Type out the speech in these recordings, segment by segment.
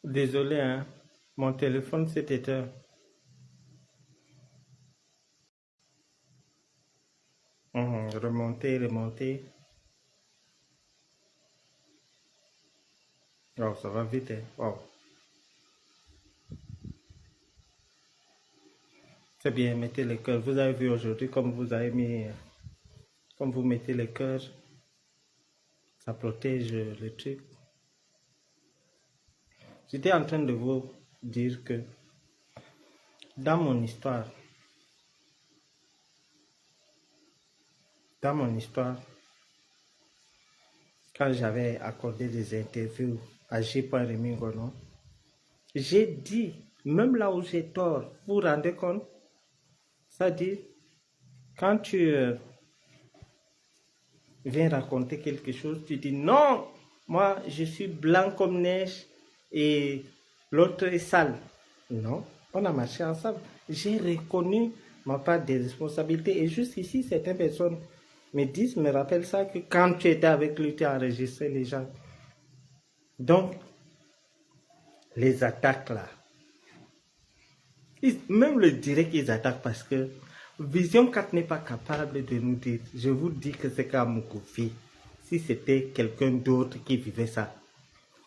Désolé, hein. Mon téléphone s'est éteint. Remonter, remonter. Oh, ça va vite, hein. Oh, c'est bien, mettez les cœurs. Vous avez vu aujourd'hui comme vous avez mis, comme vous mettez les cœurs, ça protège le truc. J'étais en train de vous dire que dans mon histoire, dans mon histoire, quand j'avais accordé des interviews à J. Rémi Gonon, j'ai dit, même là où j'ai tort, vous vous rendez compte? C'est-à-dire, quand tu viens raconter quelque chose, tu dis non, moi je suis blanc comme neige et l'autre est sale. Non, on a marché ensemble. J'ai reconnu ma part des responsabilités et juste ici, certaines personnes me rappellent ça que quand tu étais avec lui, tu as enregistré les gens. Donc, les attaques là, même le direct, ils attaquent parce que Vision 4 n'est pas capable de nous dire. Je vous dis que c'est comme Mukoufi. Si c'était quelqu'un d'autre qui vivait ça,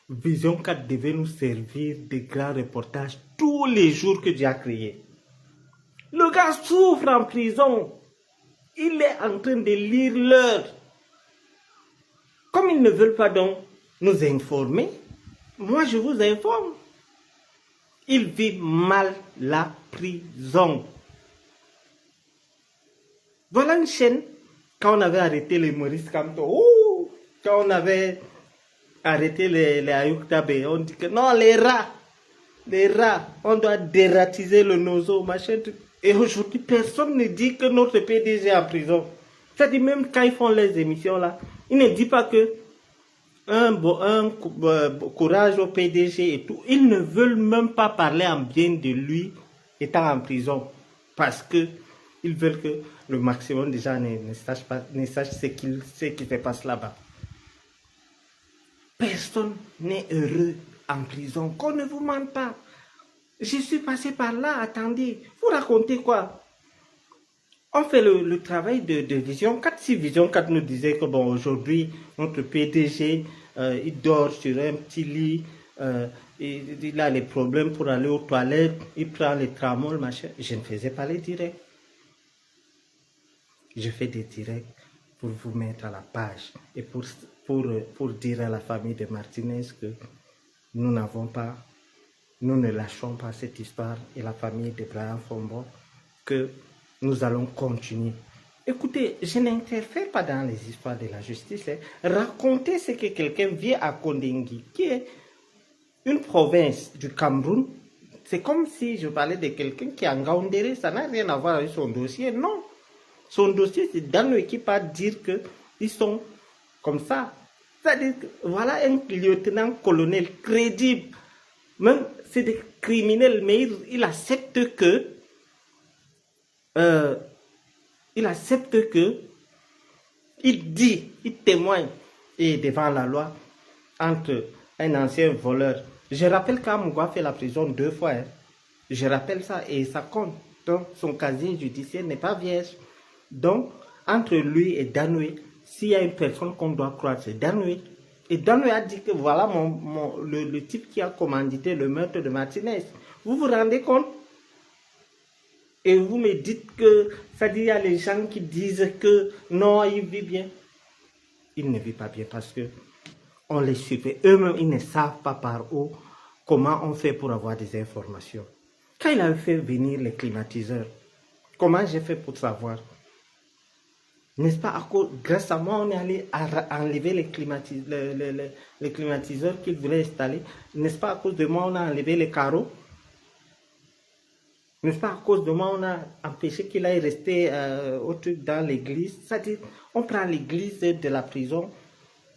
Vision 4 devait nous servir de grands reportages tous les jours que Dieu a créé. Le gars souffre en prison. Il est en train de lire l'heure. Comme ils ne veulent pas donc nous informer, moi je vous informe. Il vit mal la prison. Voilà une chaîne. Quand on avait arrêté les Maurice Kamto, quand on avait arrêté les Ayuk Tabé, on dit que non, les rats, on doit dératiser le nozo, machin. Et aujourd'hui, personne ne dit que notre PDG est en prison. C'est-à-dire, même quand ils font les émissions là, ils ne disent pas que courage au PDG et tout. Ils ne veulent même pas parler en bien de lui étant en prison. Parce que ils veulent que le maximum de gens ne sachent ce qui se passe là-bas. Personne n'est heureux en prison. Qu'on ne vous mente pas. Je suis passé par là, attendez. Vous racontez quoi? On fait le travail de Vision 4. Si Vision 4 nous disait que bon, aujourd'hui, notre PDG, il dort sur un petit lit, il a les problèmes pour aller aux toilettes, il prend les tramol, machin. Je ne faisais pas les directs. Je fais des directs pour vous mettre à la page et pour dire à la famille de Martinez que nous ne lâchons pas cette histoire et la famille de Brian Fombo, que nous allons continuer. Écoutez, je n'interfère pas dans les histoires de la justice. Raconter ce que quelqu'un vit à Kondengui, qui est une province du Cameroun, c'est comme si je parlais de quelqu'un qui est en Gaoundéré, ça n'a rien à voir avec son dossier, non. Son dossier, c'est dans l'équipe à dire qu'ils sont comme ça. C'est-à-dire que voilà un lieutenant-colonel crédible. Même c'est des criminels, mais il accepte que il témoigne et devant la loi entre un ancien voleur. Je rappelle qu'Amougou a fait la prison 2 fois. Hein. Je rappelle ça et ça compte. Donc son casier judiciaire n'est pas vierge. Donc entre lui et Danoué, s'il y a une personne qu'on doit croire, c'est Danoué. Et Danoué a dit que voilà le type qui a commandité le meurtre de Martinez. Vous vous rendez compte? Et vous me dites que, c'est-à-dire, il y a les gens qui disent que non, il vit bien. Il ne vit pas bien parce que on les suivait. Eux-mêmes, ils ne savent pas par où, comment on fait pour avoir des informations. Quand il a fait venir les climatiseurs, comment j'ai fait pour savoir? N'est-ce pas, grâce à moi, on est allé enlever les climatiseurs qu'il voulait installer. N'est-ce pas, à cause de moi, on a enlevé les carreaux? N'est-ce pas, à cause de moi, on a empêché qu'il aille rester au truc dans l'église. C'est-à-dire, on prend l'église de la prison.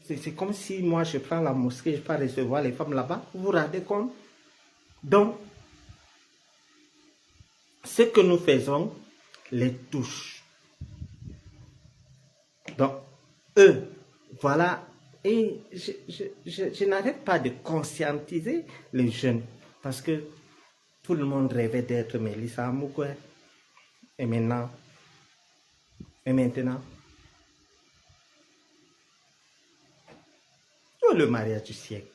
C'est comme si moi, je prends la mosquée, je ne peux pas recevoir les femmes là-bas. Vous vous rendez compte? Donc, ce que nous faisons les touche. Donc, eux, voilà Et je n'arrête pas de conscientiser les jeunes parce que tout le monde rêvait d'être Mélissa Amoukoue. Et maintenant, oh, le mariage du siècle,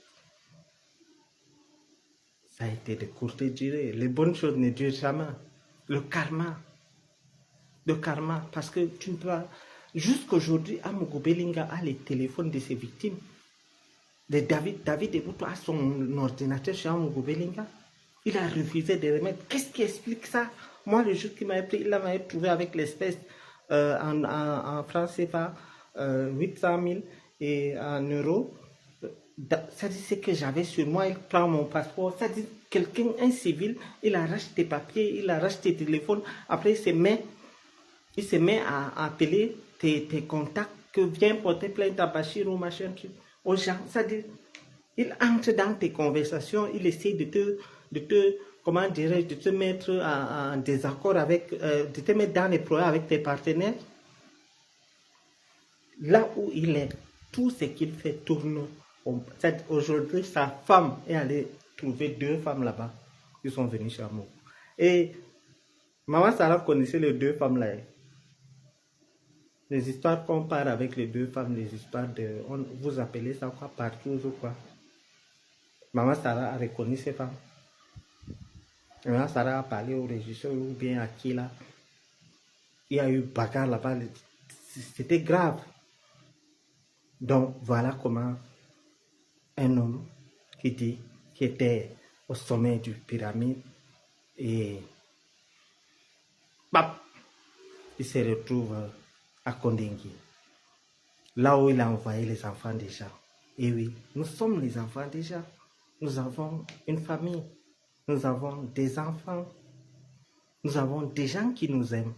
ça a été de courte durée. Les bonnes choses ne durent jamais. Le karma, parce que tu ne peux pas. Jusqu'aujourd'hui, Amougou Belinga a les téléphones de ses victimes. De David Ebouto a son ordinateur chez Amougou Belinga. Il a refusé de remettre. Qu'est-ce qui explique ça? Moi, le jour qu'il m'avait pris, il m'avait trouvé avec l'espèce en francs CFA 800 000 et en euros. Ça dit ce que j'avais sur moi, il prend mon passeport. Ça dit quelqu'un, un civil, il arrache tes papiers, il arrache tes téléphones. Après, il se met à appeler tes contacts que viens porter plainte à Bachir ou machin truc. Aux gens, ça dit, il entre dans tes conversations, il essaie de te comment dirais-je, de te mettre en désaccord avec, de te mettre dans les problèmes avec tes partenaires. Là où il est, tout ce qu'il fait tourne. Aujourd'hui, sa femme est allée trouver 2 femmes là-bas qui sont venues chez moi. Et Maman Sarah connaissait les 2 femmes là. Les histoires qu'on part avec les 2 femmes, les histoires de... vous appelez ça quoi, partout ou quoi. Maman Sarah a reconnu ces femmes. Et Maman Sarah a parlé au régisseur ou bien à qui là. Il y a eu bagarre là-bas. C'était grave. Donc voilà comment un homme qui était au sommet du pyramide et bap, il se retrouve à Kondengui, là où il a envoyé les enfants des gens. Et oui, nous sommes les enfants des gens. Nous avons une famille, nous avons des enfants, nous avons des gens qui nous aiment.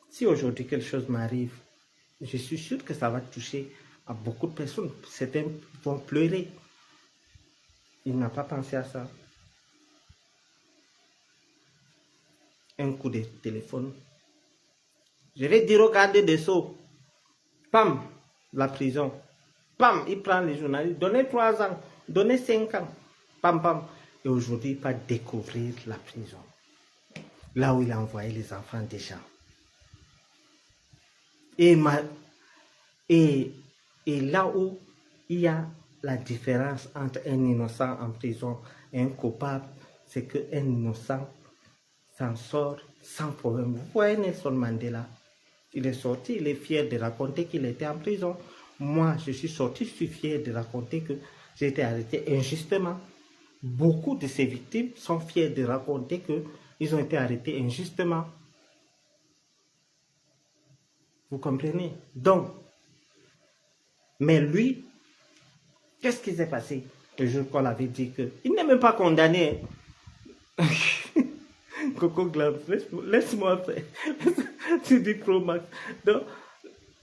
Si aujourd'hui quelque chose m'arrive, je suis sûr que ça va toucher à beaucoup de personnes. Certains vont pleurer. Il n'a pas pensé à ça. Un coup de téléphone. Je vais dire au garde des Sceaux. Pam, la prison. Pam, il prend les journalistes. Donnez 3 ans. Donnez 5 ans. Pam, pam. Et aujourd'hui, il va découvrir la prison. Là où il a envoyé les enfants des gens. Et là où il y a la différence entre un innocent en prison et un coupable, c'est qu'un innocent s'en sort sans problème. Vous voyez Nelson Mandela, il est sorti, il est fier de raconter qu'il était en prison. Moi, je suis sorti, je suis fier de raconter que j'ai été arrêté injustement. Beaucoup de ces victimes sont fiers de raconter qu'ils ont été arrêtés injustement. Vous comprenez? Donc, mais lui, qu'est-ce qui s'est passé le jour qu'on avait dit qu'il n'est même pas condamné? Coco Glams, laisse-moi faire. Tu dis Chromax. Donc,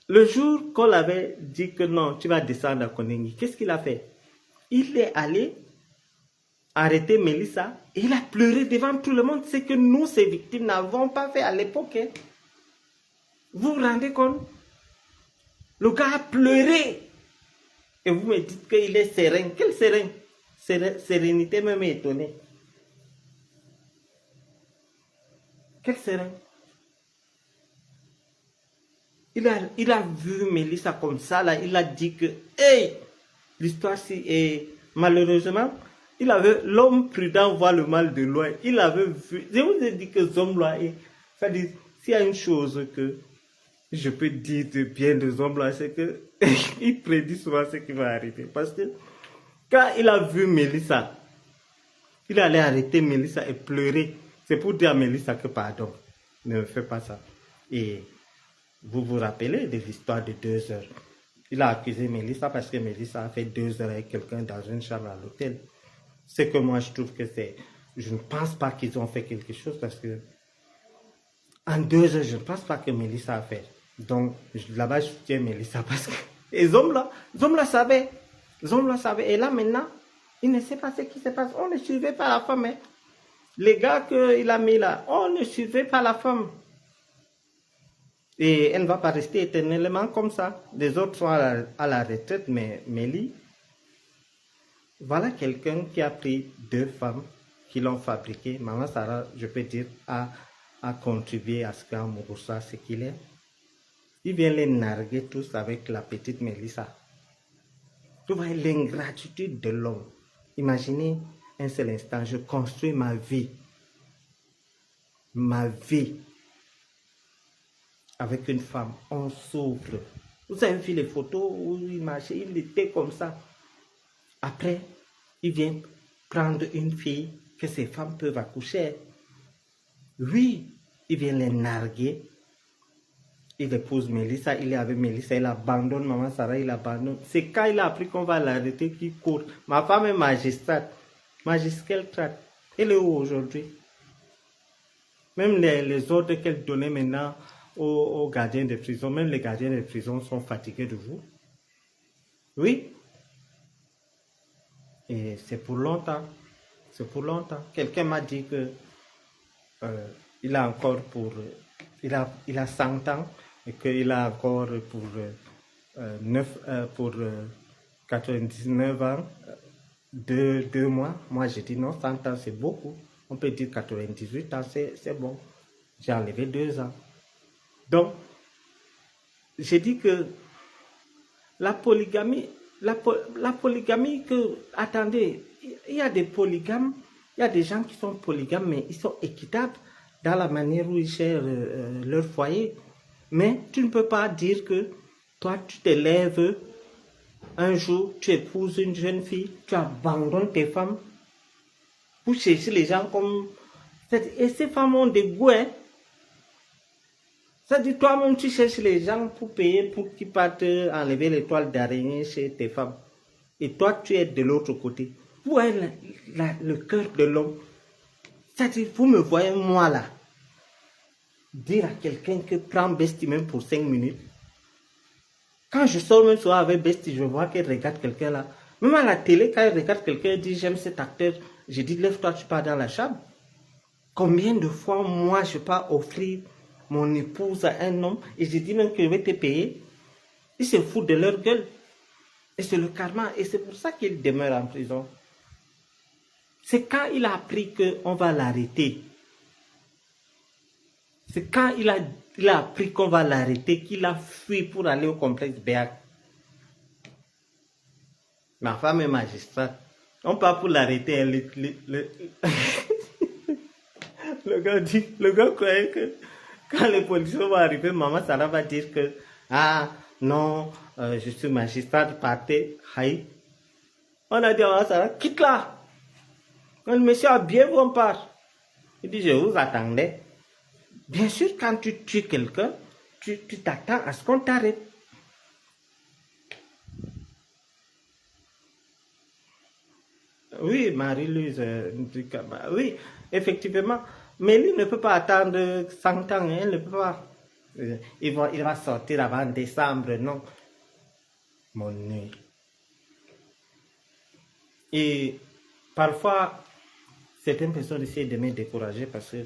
le jour qu'on avait dit que non, tu vas descendre à Konengi, qu'est-ce qu'il a fait? Il est allé arrêter Mélissa et il a pleuré devant tout le monde. C'est que nous, ces victimes, n'avons pas fait à l'époque. Hein. Vous vous rendez compte? Le gars a pleuré. Et vous me dites qu'il est serein. Quel serein? Sérénité même étonnée. Quel serein? Il a vu Mélissa comme ça, là. Il a dit que, hey, l'histoire si est malheureusement, l'homme prudent voit le mal de loin. Il avait vu. Je vous ai dit que Zomloa est. Ça dit, s'il y a une chose que je peux dire de bien de Zomloa, c'est que il prédit souvent ce qui va arriver. Parce que quand il a vu Mélissa, il allait arrêter Mélissa et pleurer. C'est pour dire à Mélissa que pardon, ne fais pas ça. Et vous vous rappelez de l'histoire de 2 heures. Il a accusé Mélissa parce que Mélissa a fait 2 heures avec quelqu'un dans une chambre à l'hôtel. C'est que moi je trouve que c'est... Je ne pense pas qu'ils ont fait quelque chose parce que en 2 heures, je ne pense pas que Mélissa a fait. Donc là-bas, je soutiens Mélissa parce que... Et Zomla savait. Zomla savait. Et là maintenant, il ne sait pas ce qui se passe. On ne suivait pas la femme. Hein. Les gars qu'il a mis là, on ne suivait pas la femme. Et elle ne va pas rester éternellement comme ça. Les autres sont à la retraite, mais Mélie, voilà quelqu'un qui a pris deux femmes qui l'ont fabriqué. Maman Sarah, je peux dire, a contribué à ce qu'Amouroussa, ce qu'il est. Il vient les narguer tous avec la petite Mélissa. Tu vois l'ingratitude de l'homme. Imaginez un seul instant, je construis ma vie avec une femme, on souffre. Vous avez vu les photos où il marchait, il était comme ça. Après, il vient prendre une fille que ces femmes peuvent accoucher. Oui, il vient les narguer. Il épouse Mélissa, il est avec Mélissa, il abandonne Maman Sarah, il abandonne. C'est quand il a appris qu'on va l'arrêter qu'il court. Ma femme est magistrate. Magistrate. Elle est où aujourd'hui? Même les ordres qu'elle donnait maintenant aux gardiens de prison, même les gardiens de prison sont fatigués de vous. Oui. Et c'est pour longtemps. C'est pour longtemps. Quelqu'un m'a dit que il a encore il a 100 ans et qu'il a encore pour 99 ans, 2 mois. Moi, j'ai dit non, 100 ans, c'est beaucoup. On peut dire 98 ans, c'est bon. J'ai enlevé 2 ans. Donc, j'ai dit que la polygamie, attendez, il y a des polygames, il y a des gens qui sont polygames, mais ils sont équitables dans la manière où ils gèrent leur foyer. Mais tu ne peux pas dire que toi, tu te lèves un jour, tu épouses une jeune fille, tu abandonnes tes femmes pour chercher les gens comme... Et ces femmes ont des goûts, hein. Ça dit, toi-même, tu cherches les gens pour payer, pour qu'ils partent enlever les toiles d'araignée chez tes femmes. Et toi, tu es de l'autre côté. Vous voyez le cœur de l'homme. Ça dit, vous me voyez, moi, là, dire à quelqu'un que prends Bestie même pour 5 minutes. Quand je sors même soir avec Bestie, je vois qu'elle regarde quelqu'un là. Même à la télé, quand elle regarde quelqu'un, elle dit, j'aime cet acteur. Je dis, lève-toi, tu pars dans la chambre. Combien de fois, moi, je pars offrir mon épouse à un homme et je dis même que je vais te payer. Ils se foutent de leur gueule. Et c'est le karma. Et c'est pour ça qu'il demeure en prison. C'est quand il a appris qu'on va l'arrêter. C'est quand il a appris qu'on va l'arrêter qu'il a fui pour aller au complexe Béac. Ma femme est magistrate. On part pour l'arrêter. Le gars croyait que quand les policiers vont arriver, Maman Sarah va dire que ah non, je suis magistrate, partez. Haï. On a dit à Maman Sarah, quitte là. Quand le monsieur a bien vu, on part. Il dit, je vous attendais. Bien sûr, quand tu tues quelqu'un, tu t'attends à ce qu'on t'arrête. Oui, Marie-Louise, oui, effectivement. Mais lui ne peut pas attendre 100 ans, hein, il ne peut pas. Il va sortir avant décembre, non. Mon nuit. Et parfois, certaines personnes essaient de me décourager parce que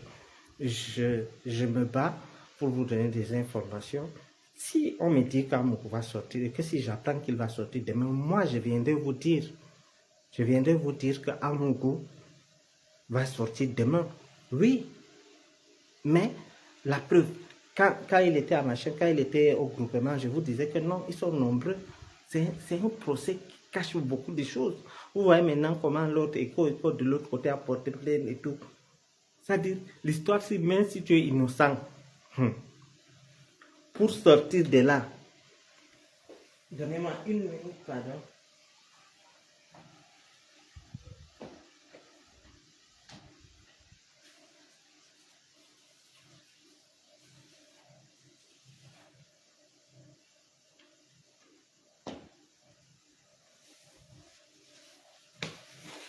je me bats pour vous donner des informations. Si on me dit qu'Amougou va sortir et que si j'apprends qu'il va sortir demain, moi je viendrai vous dire. Je viendrai vous dire qu'Amougou va sortir demain. Oui. Mais la preuve, quand il était à machin, quand il était au groupement, je vous disais que non, ils sont nombreux. C'est un procès qui cache beaucoup de choses. Vous voyez maintenant comment l'autre écho de l'autre côté a porté plainte et tout. C'est-à-dire, l'histoire, c'est même si tu es innocent, pour sortir de là, donnez-moi une minute, pardon.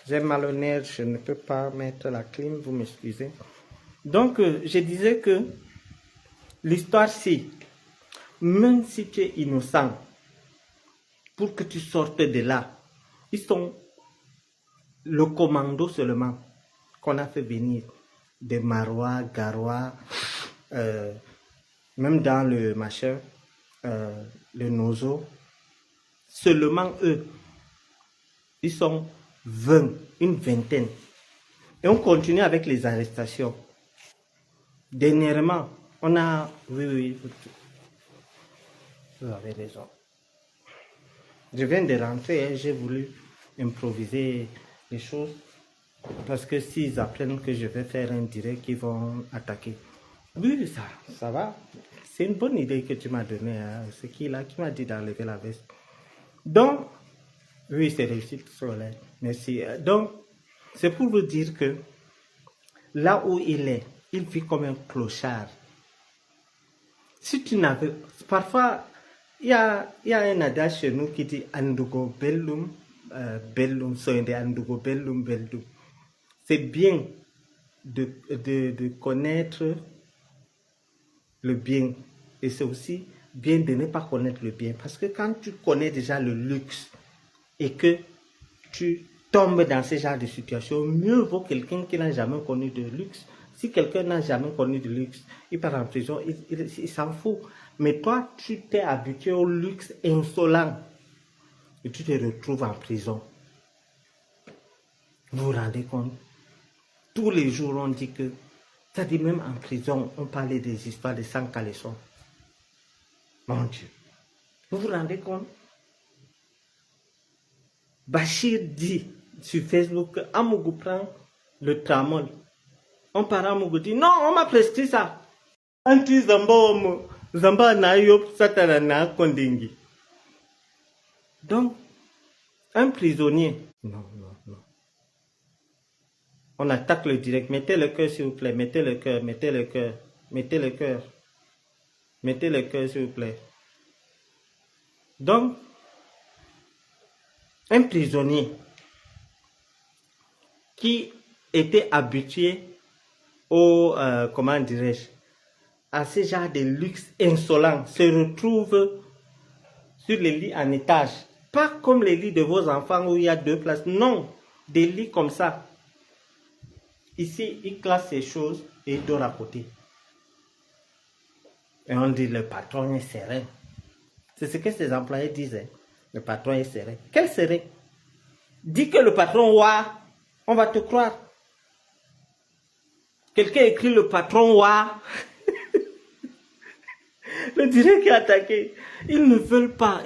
J'ai mal au nez, je ne peux pas mettre la clim, vous m'excusez. Donc, je disais que l'histoire, c'est, même si tu es innocent, pour que tu sortes de là, ils sont le commando seulement qu'on a fait venir de Marois, Garois, même dans le machin, le nozo, seulement eux, ils sont 20, une vingtaine. Et on continue avec les arrestations. Dernièrement, on a... Oui, vous avez raison. Je viens de rentrer et j'ai voulu improviser les choses. Parce que s'ils apprennent que je vais faire un direct, ils vont attaquer. Oui, ça va. C'est une bonne idée que tu m'as donnée. Hein. C'est qui là qui m'a dit d'enlever la veste. Donc, oui, c'est réussite scolaire. Merci. Donc, c'est pour vous dire que là où il est, il vit comme un clochard. Si tu n'avais... Parfois, il y a un adage chez nous qui dit Andugo bellum, bellum, soinde Andugo bellum, bellum. C'est bien de connaître le bien. Et c'est aussi bien de ne pas connaître le bien. Parce que quand tu connais déjà le luxe et que tu tombes dans ce genre de situation, mieux vaut quelqu'un qui n'a jamais connu de luxe. Si quelqu'un n'a jamais connu de luxe, il part en prison, il s'en fout. Mais toi, tu t'es habitué au luxe insolent et tu te retrouves en prison. Vous vous rendez compte? Tous les jours, on dit que, c'est-à-dire même en prison, on parlait des histoires de sans caleçon. Mon Dieu. Vous vous rendez compte? Bachir dit sur Facebook que Amougou prend le tramol. On part à Amougou dit non, on m'a prescrit ça. Anti Zamba na yop satana na kondingi. Donc, un prisonnier. Non. On attaque le direct. Mettez le cœur, s'il vous plaît. Mettez le cœur. S'il vous plaît. Donc, un prisonnier qui était habitué au, comment dirais-je, à ce genre de luxe insolent se retrouve sur les lits en étage. Pas comme les lits de vos enfants où il y a 2 places. Non, des lits comme ça. Ici, il classe ses choses et il dort à côté. Et on dit le patron est serein. C'est ce que ses employés disaient. Le patron est serein. Quel serein? Dis que le patron wa, on va te croire. Quelqu'un écrit le patron wa. Le direct est attaqué. Ils ne veulent pas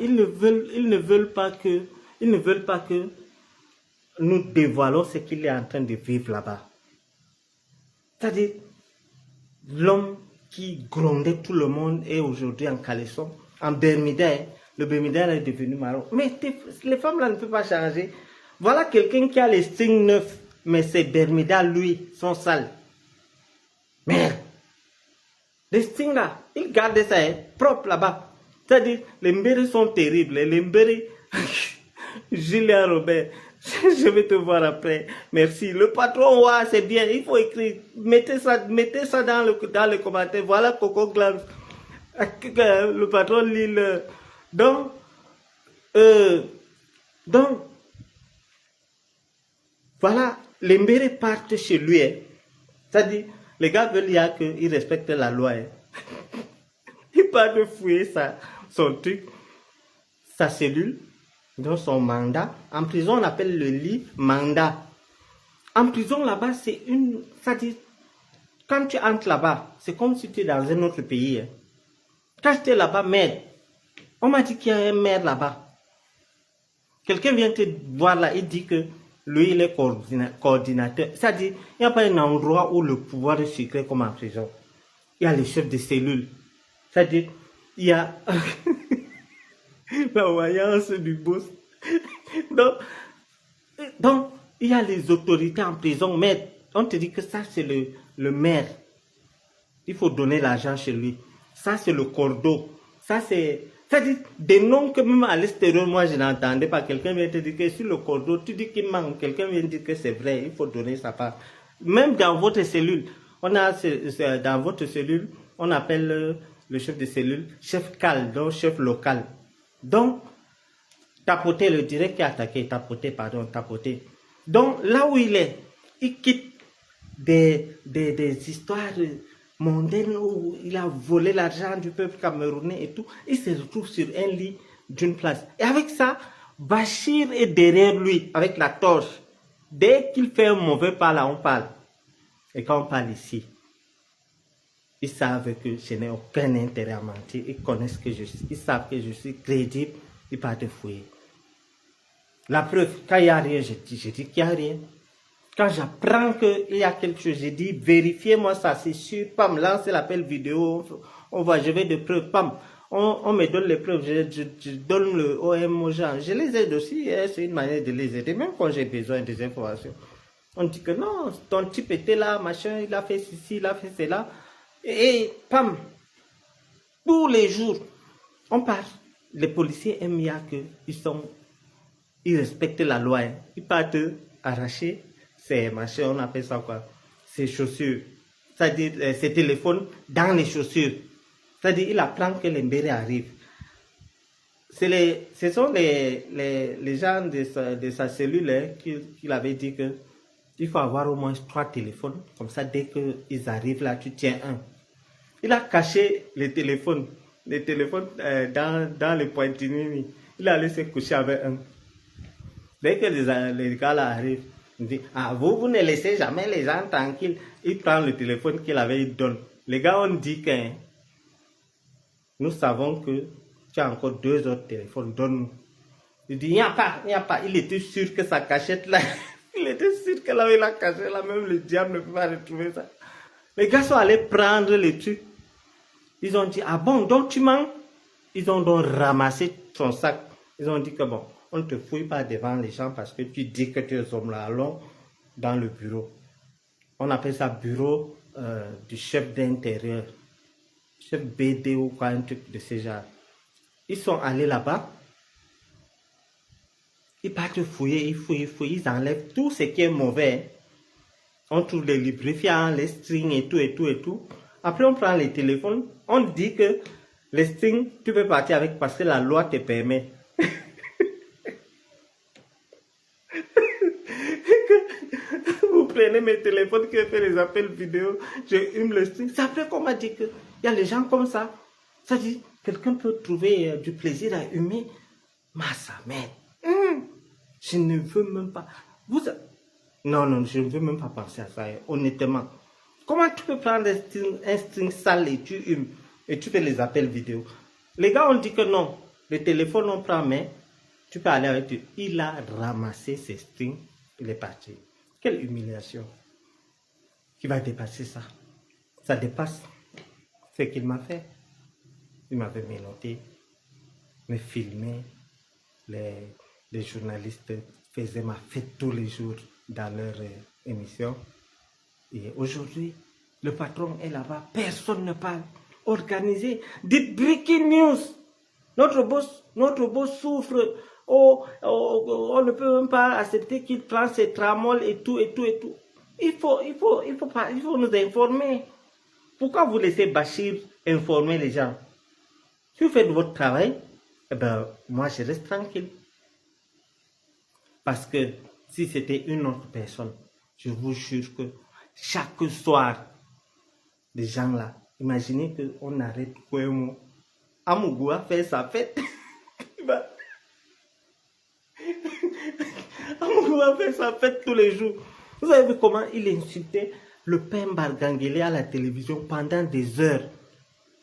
que nous dévoilons ce qu'il est en train de vivre là-bas. C'est-à-dire, l'homme qui grondait tout le monde est aujourd'hui en caleçon, en Bermuda. Le Bermuda est devenu marron. Mais les femmes là ne peuvent pas changer. Voilà quelqu'un qui a les strings neufs, mais ses Bermuda, lui, sont sales. Merde. Les strings là, ils gardent ça propre là-bas. C'est-à-dire, les mbéris sont terribles. Les mbéris, Julien Robert, je vais te voir après. Merci. Le patron, ouais, c'est bien. Il faut écrire. Mettez ça dans le commentaire. Voilà Coco Glance. Le patron lit le... Donc, voilà, les mbéris partent chez lui. Hein. C'est-à-dire, les gars veulent dire qu'ils respectent la loi. Hein. Il part de fouiller son truc, sa cellule, dans son mandat. En prison, on appelle le lit mandat. En prison, là-bas, c'est une... C'est-à-dire, quand tu entres là-bas, c'est comme si tu es dans un autre pays. Hein. Quand j'étais là-bas, maire, on m'a dit qu'il y a un maire là-bas. Quelqu'un vient te voir là, il dit que lui, il est coordinateur. C'est-à-dire, il n'y a pas un endroit où le pouvoir est secret comme en prison. Il y a les chefs de cellule. C'est-à-dire, il y a la voyance du boss. Donc, il y a les autorités en prison. Mais on te dit que ça, c'est le maire. Il faut donner l'argent chez lui. Ça, c'est le cordeau. Ça, c'est-à-dire des noms que même à l'extérieur, moi, je n'entendais pas. Quelqu'un vient te dire que sur le cordeau, tu dis qu'il manque. Quelqu'un vient dire que c'est vrai. Il faut donner sa part. Même dans votre cellule, dans votre cellule, on appelle le chef de cellule chef cal, donc chef local. Donc, tapoter, le direct qui est attaqué, tapoter. Donc, là où il est, il quitte des histoires mondaine où il a volé l'argent du peuple camerounais et tout. Il se retrouve sur un lit d'une place. Et avec ça, Bachir est derrière lui avec la torche. Dès qu'il fait un mauvais pas là, on parle. Et quand on parle ici, ils savent que je n'ai aucun intérêt à mentir. Ils connaissent que je suis. Ils savent que je suis crédible. Ils partent fouiller. La preuve, quand il n'y a rien, je dis qu'il n'y a rien. Quand j'apprends qu'il y a quelque chose, je dis vérifiez-moi ça, c'est sûr. Pam, lancez l'appel vidéo. On va, je vais de preuves. Pam, on me donne les preuves. Je donne le OM aux gens. Je les aide aussi. C'est une manière de les aider, même quand j'ai besoin des informations. On dit que non, ton type était là, machin, il a fait ceci, il a fait cela. Et pam, tous les jours, on part. Les policiers aiment bien ils respectent la loi. Hein. Ils partent arracher ces machins, on appelle ça quoi, ces chaussures. C'est-à-dire ces téléphones dans les chaussures. C'est-à-dire il apprend que les mbérés arrivent. Ce sont les gens de sa cellule hein, qui avait dit que il faut avoir au moins 3 téléphones. Comme ça, dès qu'ils arrivent là, tu tiens un. Il a caché les téléphones dans les pointinini. Il a laissé coucher avec un. Dès que les gars là arrivent, il dit, ah, vous ne laissez jamais les gens tranquilles. Il prend le téléphone qu'il avait, il donne. Les gars ont dit que nous savons que tu as encore 2 autres téléphones, donne-nous. Il dit, il n'y a pas. Il était sûr que sa cachette là, il était sûr qu'elle avait la cachette là, même le diable ne peut pas retrouver ça. Les gars sont allés prendre les trucs. Ils ont dit, ah bon, donc tu mens? Ils ont donc ramassé son sac. Ils ont dit que bon, on ne te fouille pas devant les gens parce que tu dis que tu es homme là. Allons dans le bureau. On appelle ça bureau du chef d'intérieur. Chef BD ou quoi, un truc de ce genre. Ils sont allés là-bas. Ils partent fouiller, ils fouillent, ils enlèvent tout ce qui est mauvais. On trouve les lubrifiants, les strings et tout. Après, on prend les téléphones. On dit que les strings, tu peux partir avec parce que la loi te permet. Vous prenez mes téléphones qui fait les appels vidéo, je hume le string. C'est après qu'on m'a dit qu'il y a les gens comme ça. Ça dit, quelqu'un peut trouver du plaisir à humer. Massa, mais je ne veux même pas. Non, je ne veux même pas penser à ça, honnêtement. Comment tu peux prendre un string sale et tu humes et tu fais les appels vidéo? Les gars ont dit que non. Le téléphone, on prend, mais tu peux aller avec lui. Il a ramassé ses strings, il est parti. Quelle humiliation. Qui va dépasser ça? Ça dépasse ce qu'il m'a fait. Il m'avait menotté, me filmé. Les journalistes faisaient ma fête tous les jours dans leur émission. Et aujourd'hui, le patron est là-bas, personne ne parle. Organisé, dites breaking news. Notre boss souffre. On ne peut même pas accepter qu'il prenne ses tramol et tout. Il faut nous informer. Pourquoi vous laissez Bachir informer les gens? Si vous faites votre travail, eh ben, moi je reste tranquille. Parce que si c'était une autre personne, je vous jure que chaque soir, les gens là, imaginez qu'on arrête Kouemo. Amougou a fait sa fête. Amougou a fait sa fête tous les jours. Vous avez vu comment il insultait le père Barganguele à la télévision pendant des heures.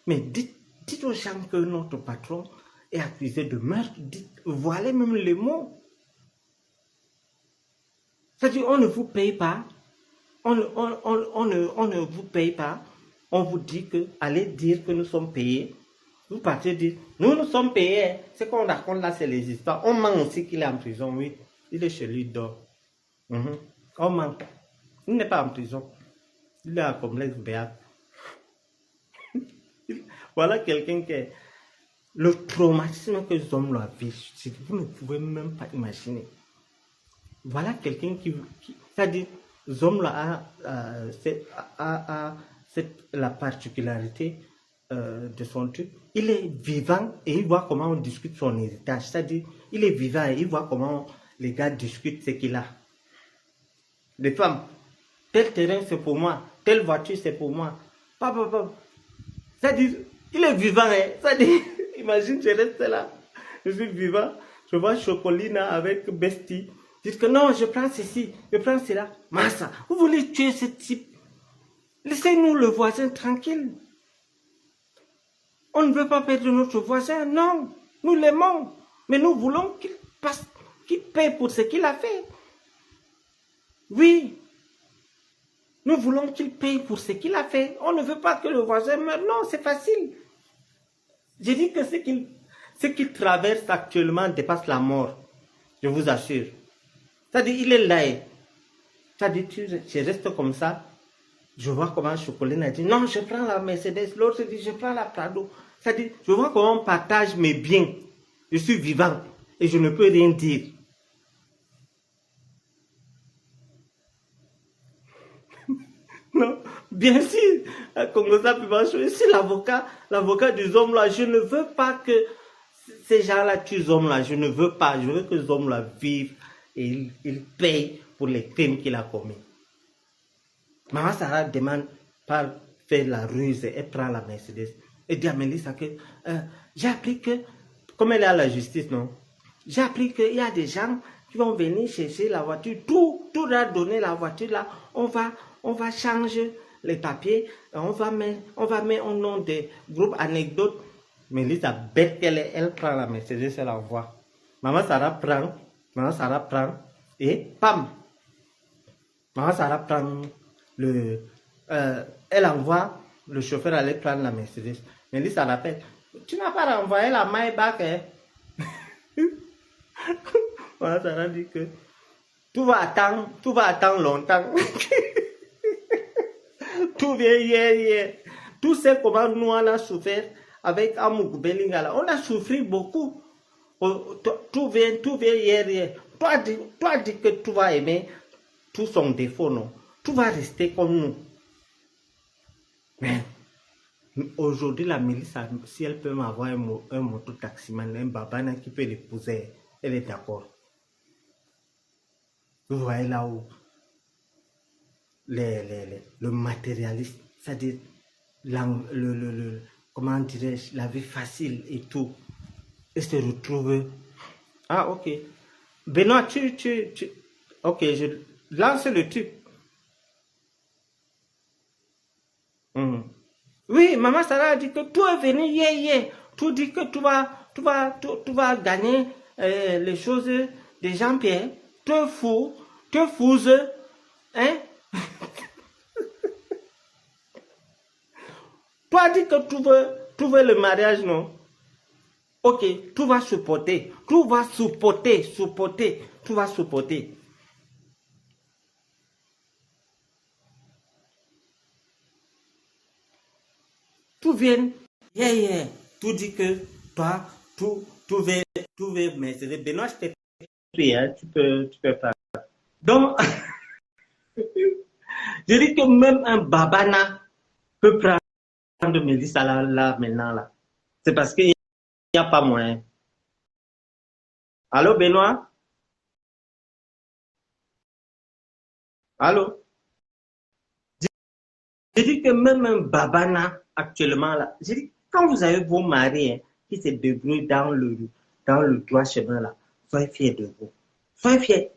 Mais dites aux gens que notre patron est accusé de meurtre. Voilà même les mots. C'est-à-dire, on ne vous paye pas. On ne vous paye pas. On vous dit que, allez dire que nous sommes payés. Vous partez dire, nous sommes payés. Ce qu'on raconte là, c'est les histoires. On ment aussi qu'il est en prison, oui. Il est chez lui, il dort. On ment. Il n'est pas en prison. Il est à complexe béat. Voilà quelqu'un qui est... Le traumatisme que les hommes l'ont vécu, vous ne pouvez même pas imaginer. Voilà quelqu'un qui c'est-à-dire, Zomla a la particularité de son truc. Il est vivant et il voit comment on discute son héritage. C'est-à-dire, il est vivant et il voit comment les gars discutent ce qu'il a. Les femmes, tel terrain c'est pour moi, telle voiture c'est pour moi. Papa, papa. C'est-à-dire, il est vivant, hein. C'est-à-dire, imagine, je reste là. Je suis vivant. Je vois Chocolina avec Bestie. Dire que non, je prends ceci, je prends cela. Massa, vous voulez tuer ce type? Laissez-nous le voisin tranquille. On ne veut pas perdre notre voisin, non. Nous l'aimons. Mais nous voulons qu'il paie pour ce qu'il a fait. Oui. Nous voulons qu'il paye pour ce qu'il a fait. On ne veut pas que le voisin meure. Non, c'est facile. J'ai dit que ce qu'il traverse actuellement dépasse la mort. Je vous assure. C'est-à-dire, il est là. C'est-à-dire, je reste comme ça. Je vois comment Chocoline a dit, non, je prends la Mercedes. L'autre dit, je prends la Prado. C'est-à-dire, je vois comment on partage mes biens. Je suis vivant et je ne peux rien dire. Non, bien sûr, Congosa Pibacho, c'est l'avocat des hommes là. Je ne veux pas que ces gens-là tuent les hommes là. Je ne veux pas. Je veux que les hommes là vivent et ils payent pour les crimes qu'il a commis. Maman Sarah demande par faire la ruse et prend la Mercedes. Et dit à Mélissa que j'ai appris que, comme elle est à la justice, non? J'ai appris qu'il y a des gens qui vont venir chercher la voiture. Tout leur donner la voiture là. On va changer les papiers. On va mettre au nom des groupes anecdotes. Mélissa, bête qu'elle est, elle prend la Mercedes, elle envoie. Maman Sarah prend et pam! Maman Sarah prend elle envoie le chauffeur aller prendre la Mercedes. Mélissa rappelle, tu n'as pas renvoyé la Maybach, hein? Maman Sarah dit que tout va attendre longtemps. Tout vient hier. Tout ce comment nous on a souffert avec Amouk Belingala. On a souffert beaucoup. Tout vient hier. Toi dis que tu vas aimer tout son défaut, non? Tout va rester comme nous. Mais aujourd'hui, la milice, si elle peut m'avoir un moto-taximan, un babana qui peut l'épouser, elle est d'accord. Vous voyez là où le matérialiste, c'est-à-dire comment dirais-je, la vie facile et tout, et se retrouve. Ah, ok. Benoît, ok, je lance le truc. Oui, maman Sarah a dit que tout est venu hier. Tout dit que tu vas gagner les choses de Jean-Pierre. Te fous, hein? Toi dis que tu veux le mariage, non? Ok, tu vas supporter. Tu vas supporter. Tout vient, yeah. Tout dit que toi, tout veux, mais c'est Benoît, je t'ai pris, hein, tu peux pas. Donc, je dis que même un babana peut prendre Mélissa là maintenant là. C'est parce qu'il n'y a pas moyen. Allô, Benoît? Allô? Je dis que même un babana actuellement là, je dis, quand vous avez vos maris hein, qui se débrouillent dans le droit chemin là, soyez fiers de vous. Soyez fiers.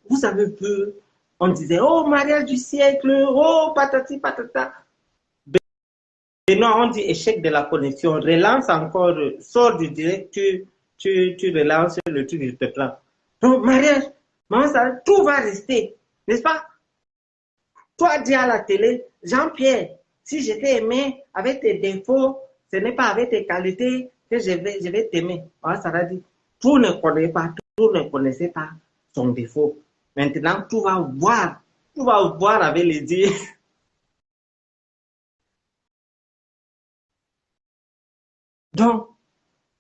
Vous avez vu, on disait, oh, mariage du siècle, oh, patati patata. Benoît, on dit échec de la connexion, relance encore, sors du direct, tu relances le truc, je te prends. Donc, mariage, maman, ça, tout va rester, n'est-ce pas? Toi, dis à la télé, Jean-Pierre, si je t'ai aimé avec tes défauts, ce n'est pas avec tes qualités que je vais t'aimer. Alors, ça va dire, tu ne connaissais pas son défaut. Maintenant, tu vas voir avec les yeux. Donc,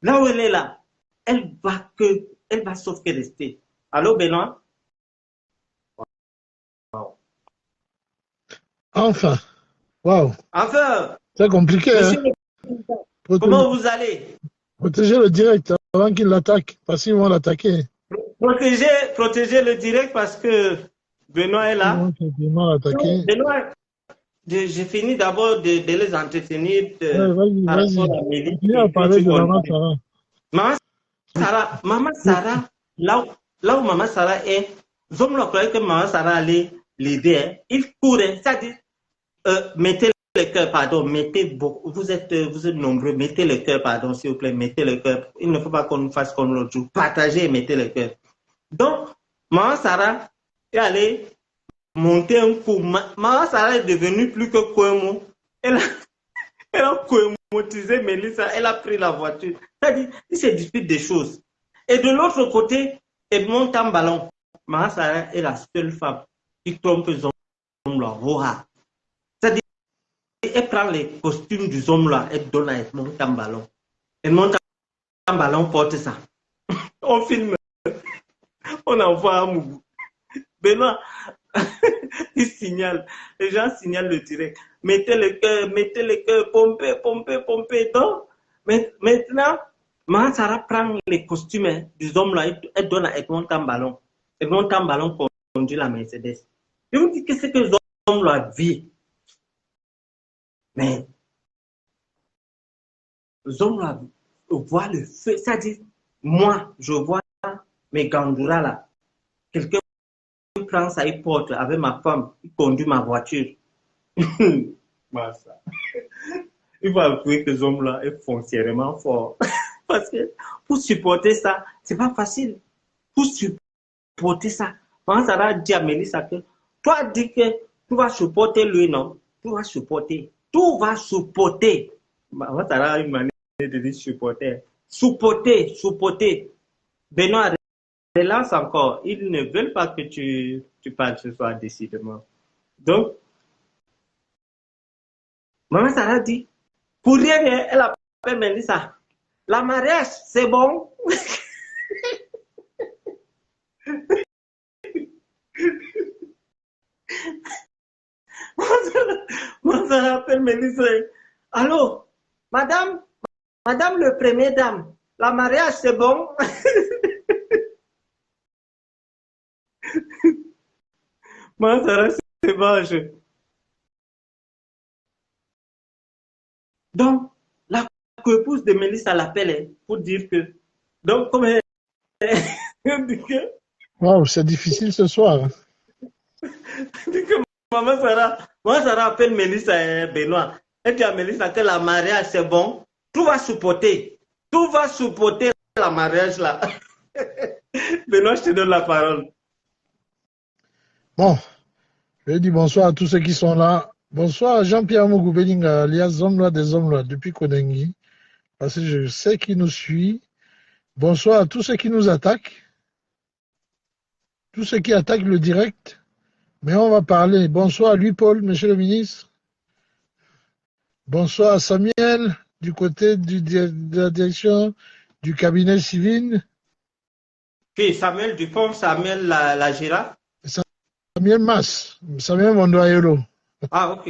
là où elle est là, elle va sauf que rester. Allô, Benoît? Enfin, waouh, Enfin, c'est compliqué, hein? Comment vous allez? Protéger le direct avant qu'il l'attaque, parce qu'ils vont l'attaquer. Protéger le direct parce que Benoît est là. Ils vont l'attaquer. j'ai fini d'abord de les entretenir Ouais, vas-y, par rapport vas-y. à Mélie, Continue à puis parler tu de Maman continues. Sarah. Maman Sarah, là où Maman Sarah est, Zomlo croyait que Maman Sarah allait l'aider. Hein. Il courait, c'est-à-dire, mettez le cœur, pardon, vous êtes nombreux, mettez le cœur, pardon, s'il vous plaît, mettez le cœur. Il ne faut pas qu'on nous fasse comme l'autre jour. Partagez et mettez le cœur. Donc, Maman Sarah est allée monter un coup. Maman Sarah est devenue plus que Kouemo. Elle a Kouemotisé Mélissa, elle a pris la voiture. C'est-à-dire, il se dispute des choses. Et de l'autre côté, Edmond Tambalon, Maman Sarah est la seule femme qui trompe Zomla. C'est-à-dire, elle prend les costumes du Zomla, elle donne à Edmond Tambalon. Edmond Tambalon porte ça. On filme, on envoie à Mougou. Benoît, il signale, les gens signalent le direct. Mettez le cœur, pompez, pompez, pompez. Donc, maintenant, Maman Sarah prend les costumes des hommes là, elle donne à Edmond Tamballon. Edmond Tamballon conduit la Mercedes. Je vous dis que c'est que les hommes là vivent. Mais les hommes là voient le feu. C'est-à-dire, moi, je vois mes Gandoura là. Quelqu'un prend ça, il porte avec ma femme, il conduit ma voiture. Ça. Il faut avouer que les hommes là est foncièrement fort. Parce que pour supporter ça, c'est pas facile. Pour supporter ça, quand ça va dire à Mélissa que toi dis que tu vas supporter lui, non? Tu vas supporter. Tout va supporter. Quand ça va une manière de dire supporter. Supporter. Benoît, relance encore. Ils ne veulent pas que tu parles ce soir, décidément. Donc, Maman Sarah dit, pour rien, elle appelle Mélissa. La mariage, c'est bon. Moi, ça rappelle Mélissa. Allô, madame le premier dame, la mariage, c'est bon. Moi, ça reste vache. Donc, la épouse de Mélissa l'appelle pour dire que. Donc, comme elle dit que, Waouh, c'est difficile ce soir. dit que Maman Sarah appelle Mélissa et Benoît. Elle dit à Mélissa que la mariage, c'est bon. Tout va supporter. Tout va supporter la mariage là. Benoît, je te donne la parole. Bon, je dis bonsoir à tous ceux qui sont là. Bonsoir à Jean-Pierre Mougou Belinga, alias Zomla des Zomla, depuis Konengi, parce que je sais qu'il nous suit. Bonsoir à tous ceux qui nous attaquent, tous ceux qui attaquent le direct. Mais on va parler. Bonsoir à Louis-Paul, monsieur le ministre. Bonsoir à Samuel, du côté de la direction du cabinet civil. Puis Samuel Dupont, Samuel la girafe. Samuel Mas, Samuel Mondoyolo. Ah, ok.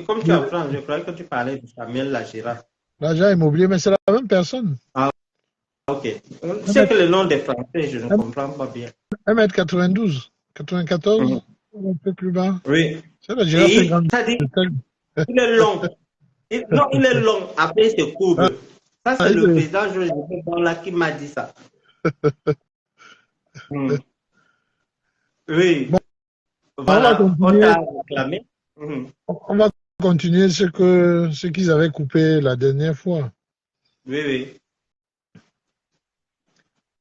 Comme tu es en France, je croyais que tu parlais de Samuel la girafe. L'agent immobilier, mais c'est la même personne. Ah, ok. C'est que le nom des Français, je ne comprends pas bien. 1m92, 94, un peu plus bas. Oui. C'est la girafe est grande. Ça dit, il est long. Non, il est long. Après, il se courbe. Ça, c'est le président là qui m'a dit ça. Oui. Bon, voilà, on t'a réclamé. On va continuer ce qu'ils avaient coupé la dernière fois. Oui.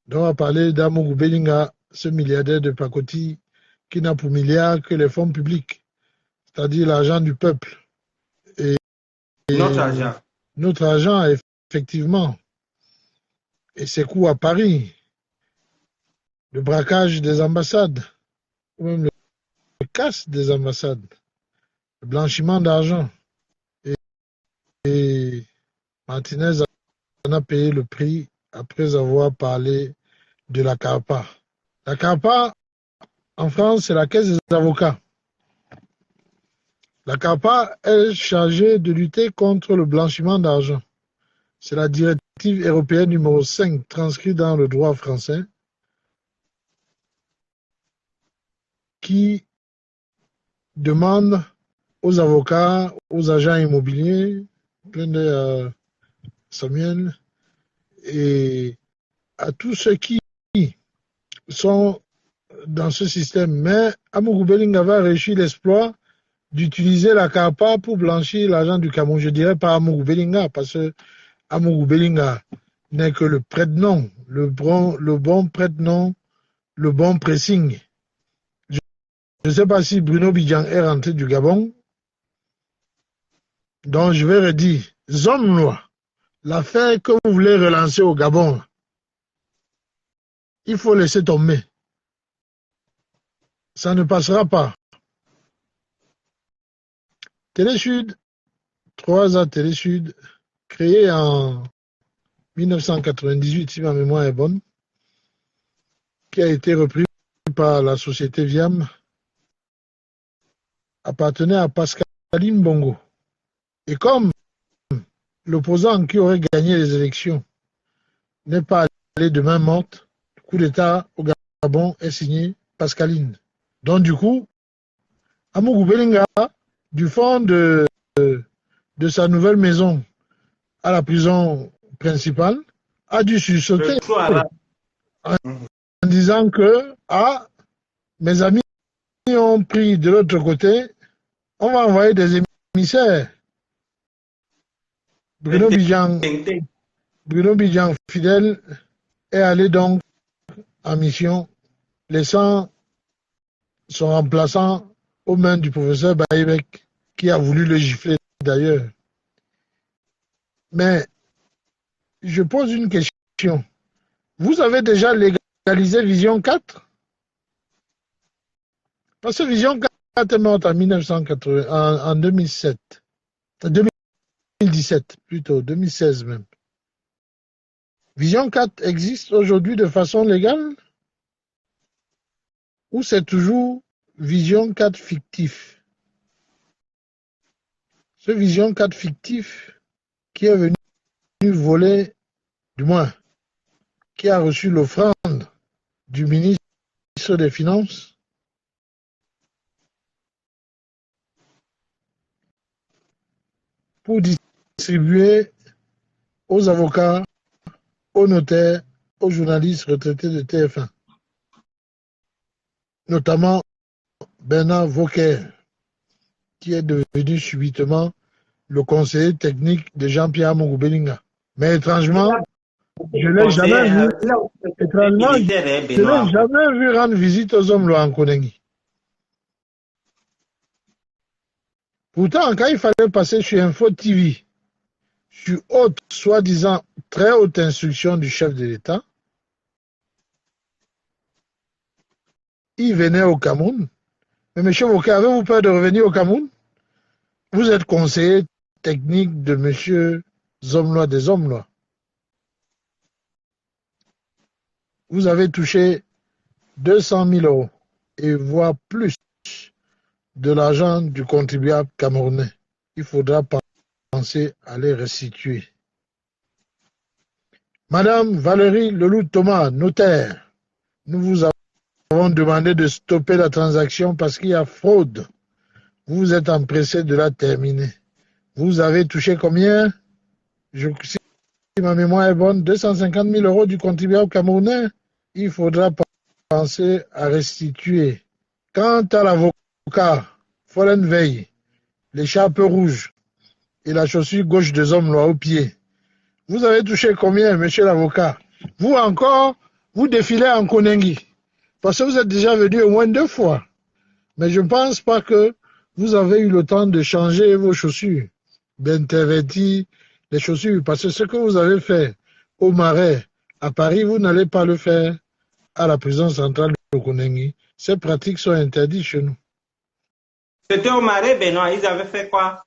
Donc, on va parler d'Amougou Belinga, ce milliardaire de pacotille qui n'a pour milliard que les fonds publics, c'est-à-dire l'argent du peuple. Et notre argent. Notre argent, effectivement. Et ses coûts à Paris, le braquage des ambassades, ou même le casse des ambassades, le blanchiment d'argent. Et Martinez en a payé le prix après avoir parlé de la CARPA. La CARPA, en France, c'est la caisse des avocats. La CARPA est chargée de lutter contre le blanchiment d'argent. C'est la directive européenne numéro 5 transcrite dans le droit français qui demande aux avocats, aux agents immobiliers, plein de Samuel, et à tous ceux qui sont dans ce système. Mais Amougou Belling avait réussi l'exploit d'utiliser la CAPA pour blanchir l'argent du Cameroun. Je dirais pas Amougou Bellinga, parce que Amougou Bellinga n'est que le prête-nom, le bon prête-nom, le bon pressing. Je ne sais pas si Bruno Bidjan est rentré du Gabon. Donc je vais redire, Zomlois, l'affaire que vous voulez relancer au Gabon, il faut laisser tomber. Ça ne passera pas. Télé-Sud, 3A Télé-Sud, créé en 1998, si ma mémoire est bonne, qui a été repris par la société Viam, appartenait à Pascaline Bongo. Et comme l'opposant qui aurait gagné les élections n'est pas allé de main morte, le coup d'État au Gabon est signé Pascaline. Donc du coup, Amougou Bellinga, du fond de sa nouvelle maison à la prison principale, a dû sursauter en disant que mes amis ont pris de l'autre côté, on va envoyer des émissaires. Bruno Bidjan fidèle est allé donc en mission, laissant son remplaçant aux mains du professeur Baïbek, qui a voulu le gifler d'ailleurs. Mais je pose une question. Vous avez déjà légalisé Vision 4? Parce que Vision 4 est morte en 1980, en 2007. 2017 plutôt, 2016 même. Vision 4 existe aujourd'hui de façon légale? Ou c'est toujours Vision 4 fictif? Ce Vision 4 fictif qui est venu voler, du moins, qui a reçu l'offrande du ministre des Finances, pour distribuer aux avocats, aux notaires, aux journalistes retraités de TF1, notamment Bernard Vauquer, qui est devenu subitement le conseiller technique de Jean-Pierre Amougou Bellinga. Mais étrangement, je ne l'ai jamais vu rendre visite aux hommes en Konengi. Pourtant, quand il fallait passer sur Info TV, sur haute, soi-disant très haute instruction du chef de l'État, il venait au Cameroun. Mais M. Vauquer, avez-vous peur de revenir au Cameroun? Vous êtes conseiller technique de M. Zomlois des Zomlois. Vous avez touché 200 000 euros et voire plus de l'argent du contribuable camerounais. Il faudra penser à les restituer. Madame Valérie Leloup-Thomas, notaire, nous vous avons demandé de stopper la transaction parce qu'il y a fraude. Vous êtes empressé de la terminer. Vous avez touché combien? Si ma mémoire est bonne, 250 000 euros du contribuable camerounais. Il faudra penser à restituer. Quant à l'avocat, Follen Veille, l'écharpe rouge et la chaussure gauche des hommes lois au pied, vous avez touché combien, monsieur l'avocat? Vous encore, vous défilez en Konengi. Parce que vous êtes déjà venu au moins 2 fois. Mais je ne pense pas que vous avez eu le temps de changer vos chaussures, d'intervertir les chaussures. Parce que ce que vous avez fait au Marais, à Paris, vous n'allez pas le faire à la prison centrale de Konengi. Ces pratiques sont interdites chez nous. C'était au Marais, Benoît, ils avaient fait quoi?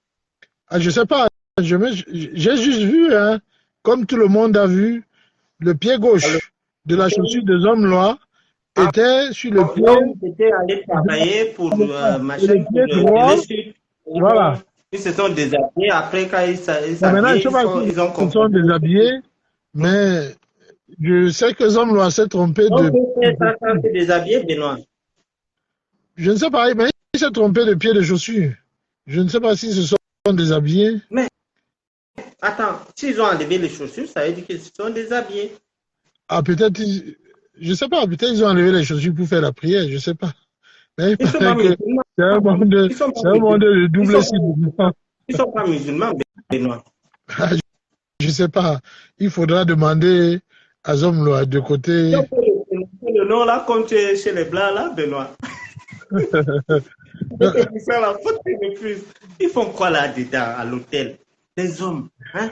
Je ne sais pas, j'ai juste vu, hein, comme tout le monde a vu, le pied gauche de la chaussure des hommes lois était sur le pied. Ils étaient allés travailler pour machin, pour droit. Voilà. Ils se sont déshabillés. Après, quand ils s'habillent, ils ont compris. Ils sont déshabillés, mais je sais que les hommes lois s'est trompé de. Ça s'est déshabillé, Benoît. Je ne sais pas, mais il s'est trompé de pied de chaussure. Je ne sais pas si ce sont déshabillés. Mais attends, s'ils ont enlevé les chaussures, ça veut dire qu'ils se sont déshabillés. Ah, peut-être, je ne sais pas, peut-être ils ont enlevé les chaussures pour faire la prière, je ne sais pas. Mais il Ils ne sont pas paraît que musulmans. Ils sont pas c'est un monde musulmans. de Ils double sont, cible. ils sont pas musulmans, Benoît. Je ne sais pas. Il faudra demander à Zomlo de côté. Donc, le nom là, comme tu es chez les Blancs là, Benoît. C'est la faute de plus. Ils font quoi là-dedans, à l'hôtel? Les hommes, hein?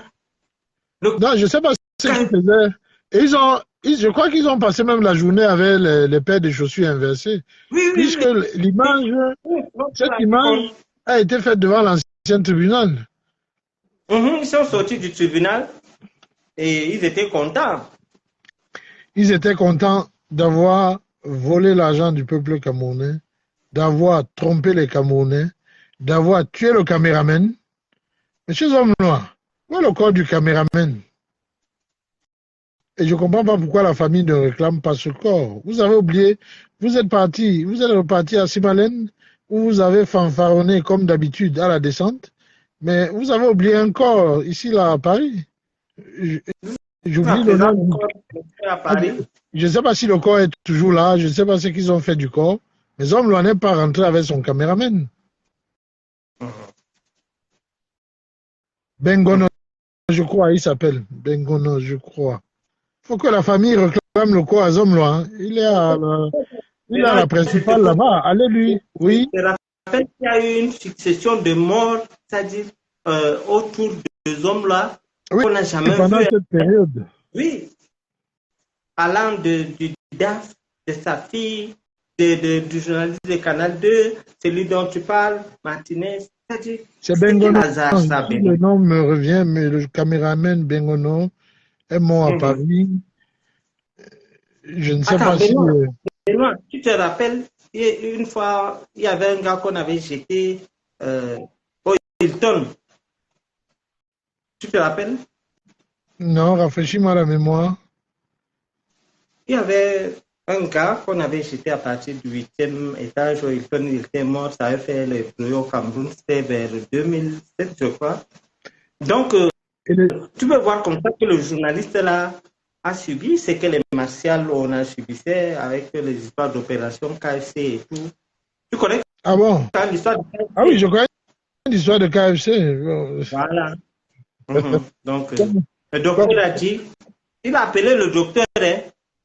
Non, je ne sais pas ce qu'ils faisaient. Et je crois qu'ils ont passé même la journée avec les paires de chaussures inversées. Oui, Puisque l'image, cette image a été faite devant l'ancien tribunal. Ils sont sortis du tribunal et ils étaient contents. Ils étaient contents d'avoir volé l'argent du peuple camerounais, d'avoir trompé les Camerounais, d'avoir tué le caméraman. Monsieur Zomlois, où est le corps du caméraman? Et je ne comprends pas pourquoi la famille ne réclame pas ce corps. Vous avez oublié, vous êtes reparti à Simalène, où vous avez fanfaronné comme d'habitude à la descente, mais vous avez oublié un corps ici, là, à Paris. J'oublie le nom. Je ne sais pas si le corps est toujours là, je ne sais pas ce qu'ils ont fait du corps, mais Zomlois n'est pas rentré avec son caméraman. Bengono, je crois, il s'appelle. Bengono, je crois. Il faut que la famille réclame le corps à Zomlois. Il est à la principale là-bas. Allez-lui. Oui. Je te rappelle qu'il y a eu une succession de morts, c'est-à-dire autour de Zomlois, oui, qu'on n'a jamais pendant vu. Cette période. Oui. Allant du DAF, de sa fille, du journaliste de Canal 2, celui dont tu parles, Martinez. C'est Bengono. Le nom me revient, mais le caméraman Bengono est mort à Paris. Je ne sais pas si... Benoît, tu te rappelles, une fois, il y avait un gars qu'on avait jeté au Hilton. Tu te rappelles? Non, rafraîchis-moi la mémoire. Il y avait un gars qu'on avait jeté à partir du 8e étage au Hilton. Il était mort, ça avait fait le bruit au Cameroun, c'était vers 2007, je crois. Donc, tu peux voir comme ça que le journaliste là a subi ce que les martials on a subissé avec les histoires d'opération KFC et tout. Tu connais l'histoire de KFC? Ah oui, je connais l'histoire de KFC. Voilà. Donc, le docteur a dit, il a appelé le docteur,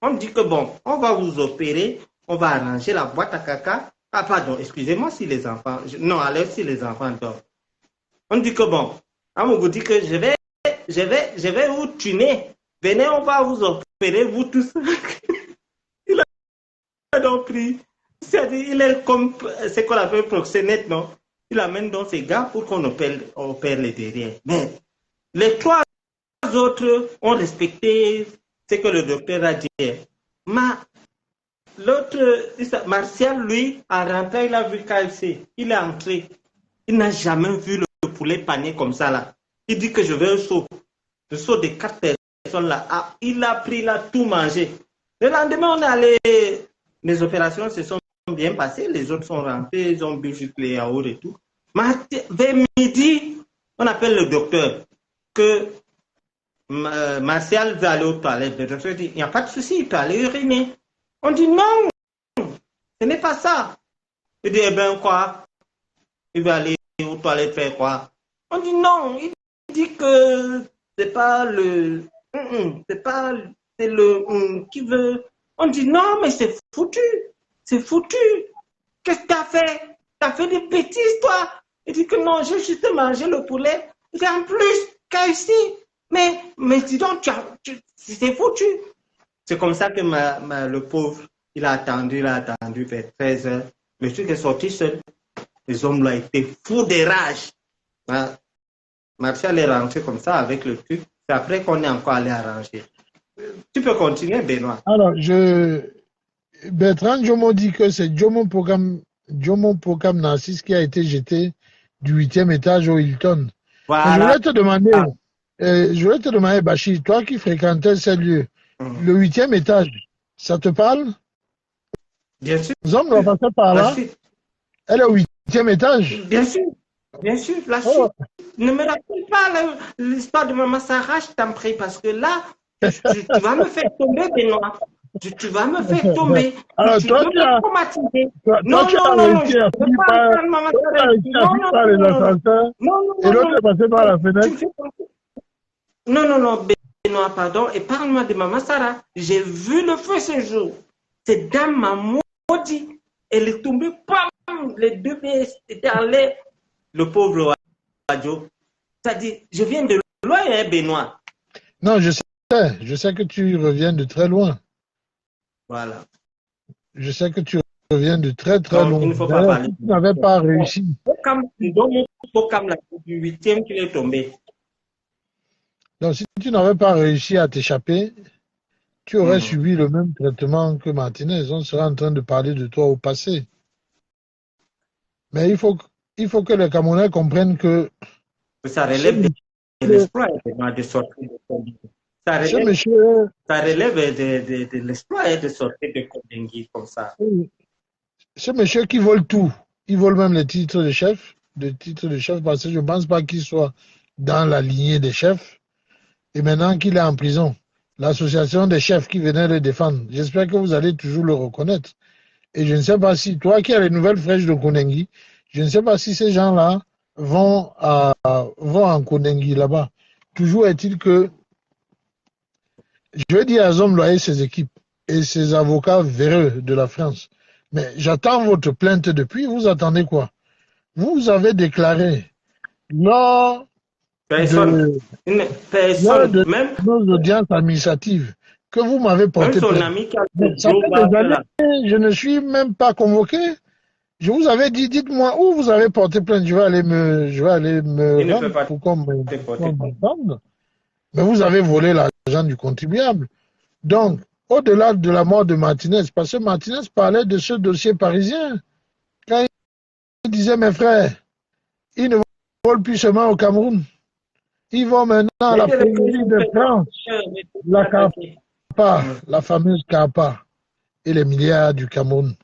on dit que bon, on va vous opérer, on va arranger la boîte à caca. Ah pardon, excusez-moi si les enfants, non, allez si les enfants dorment. On dit que bon, Amougou dit que je vais vous tuner. Venez, on va vous opérer, vous tous. Il a donc pris. C'est-à-dire, il est comme ce qu'on appelle proxénète, non? Il amène donc ses gars pour qu'on opère les derrière. Mais les trois autres ont respecté ce que le docteur a dit. L'autre, Martial, lui, a rentré, il a vu KFC. Il est entré. Il n'a jamais vu le poulet pané comme ça, là. Il dit que je veux un saut. Le saut de 4 personnes, là. Ah, il a pris, il a tout mangé. Le lendemain, on est allé. Les opérations se sont bien passées. Les autres sont rentrés. Ils ont bu juste les yaourts et tout. Vers midi, on appelle le docteur. Que Martial veut aller aux toilettes. Le docteur dit, il n'y a pas de souci, il peut aller uriner. On dit non, ce n'est pas ça. Il dit, eh bien quoi? Il veut aller aux toilettes faire quoi? On dit non, il dit que c'est pas le... c'est le qui veut... On dit non, mais c'est foutu. C'est foutu. Qu'est-ce que tu as fait? Tu as fait des bêtises, toi? Il dit que non, j'ai juste mangé le poulet. Il dit en plus, KFC. Mais dis donc, c'est foutu. C'est comme ça que le pauvre, il a attendu vers 13h. Le truc est sorti seul. Les hommes là étaient fous de rage. Martial est rentré comme ça avec le truc. C'est après qu'on est encore allé arranger. Tu peux continuer, Benoît. Alors, Bertrand Jomo dit que c'est Jomo Pokam Narcisse qui a été jeté du 8e étage au Hilton. Voilà. Je voulais te demander, Bachir, toi qui fréquentais ces lieux, le 8e étage, ça te parle? Bien sûr. Zom va passer par là. Elle est au 8e étage. Bien sûr. Bien sûr, la Oh, chute. Ne me rappelle pas l'histoire de Maman Sarah, je t'en prie, parce que là, tu vas me faire tomber, Benoît. Tu vas me faire tomber. alors, Tu veux me traumatiser. Non, tu as non, non, non, je réussi à ne veux finir pas par, entendre Maman toi, tu Sarah as réussi ici. à Non, finir non, par non, les non, non, ascenseurs non, non, et non, l'autre non, est passé par non. la Tu fenêtre. me fais penser. Non, non, non, Benoît, pardon, et parle-moi de Maman Sarah. J'ai vu le feu ce jour. Cette dame m'a maudit. Elle est tombée, pam, les deux pieds étaient en l'air. Le pauvre Radio. C'est-à-dire, je viens de loin, hein, Benoît. Non, je sais que tu reviens de très loin. Voilà. Je sais que tu reviens de très très Donc, il loin. ne faut pas D'ailleurs, parler si tu de n'avais ça. pas Bon, réussi, Focam, la du huitième qu'il est tombé. donc si tu n'avais pas réussi à t'échapper, tu aurais Mhm. subi le même traitement que Martinez. On serait en train de parler de toi au passé. Mais il faut que les Camerounais comprennent que Ça ce relève de monsieur, l'exploit de sortir de Kondengui. Ça ce relève, monsieur, ça relève de l'exploit de sortir de Kondengui comme ça. ce monsieur qui vole tout, il vole même les titres de chef, parce que je ne pense pas qu'il soit dans la lignée des chefs. Et maintenant qu'il est en prison, l'association des chefs qui venait le défendre, j'espère que vous allez toujours le reconnaître. Et je ne sais pas si, toi qui as les nouvelles fraîches de Konengi, je ne sais pas si ces gens-là vont en Konengi là-bas. Toujours est-il que, je vais dire à Zomlo et ses équipes et ses avocats véreux de la France, mais j'attends votre plainte depuis, vous attendez quoi? Vous avez déclaré lors Personne, de, une lors personne, de nos audiences administratives que vous m'avez même porté son plainte. ami qui a Mais le ça Joe fait des Bart là, années, je ne suis même pas convoqué. Je vous avais dit, dites-moi où vous avez porté plainte. Je vais aller me il ne peut rendre pas pour qu'on te porter. m'entende. Mais vous avez volé l'argent du contribuable. Donc, au-delà de la mort de Martinez, parce que Martinez parlait de ce dossier parisien, quand il disait, mes frères, ils ne volent plus seulement au Cameroun. Ils vont maintenant à Mais la c'est le Polynésie de France, la président. CAPA, la fameuse CAPA, et les milliards du Cameroun.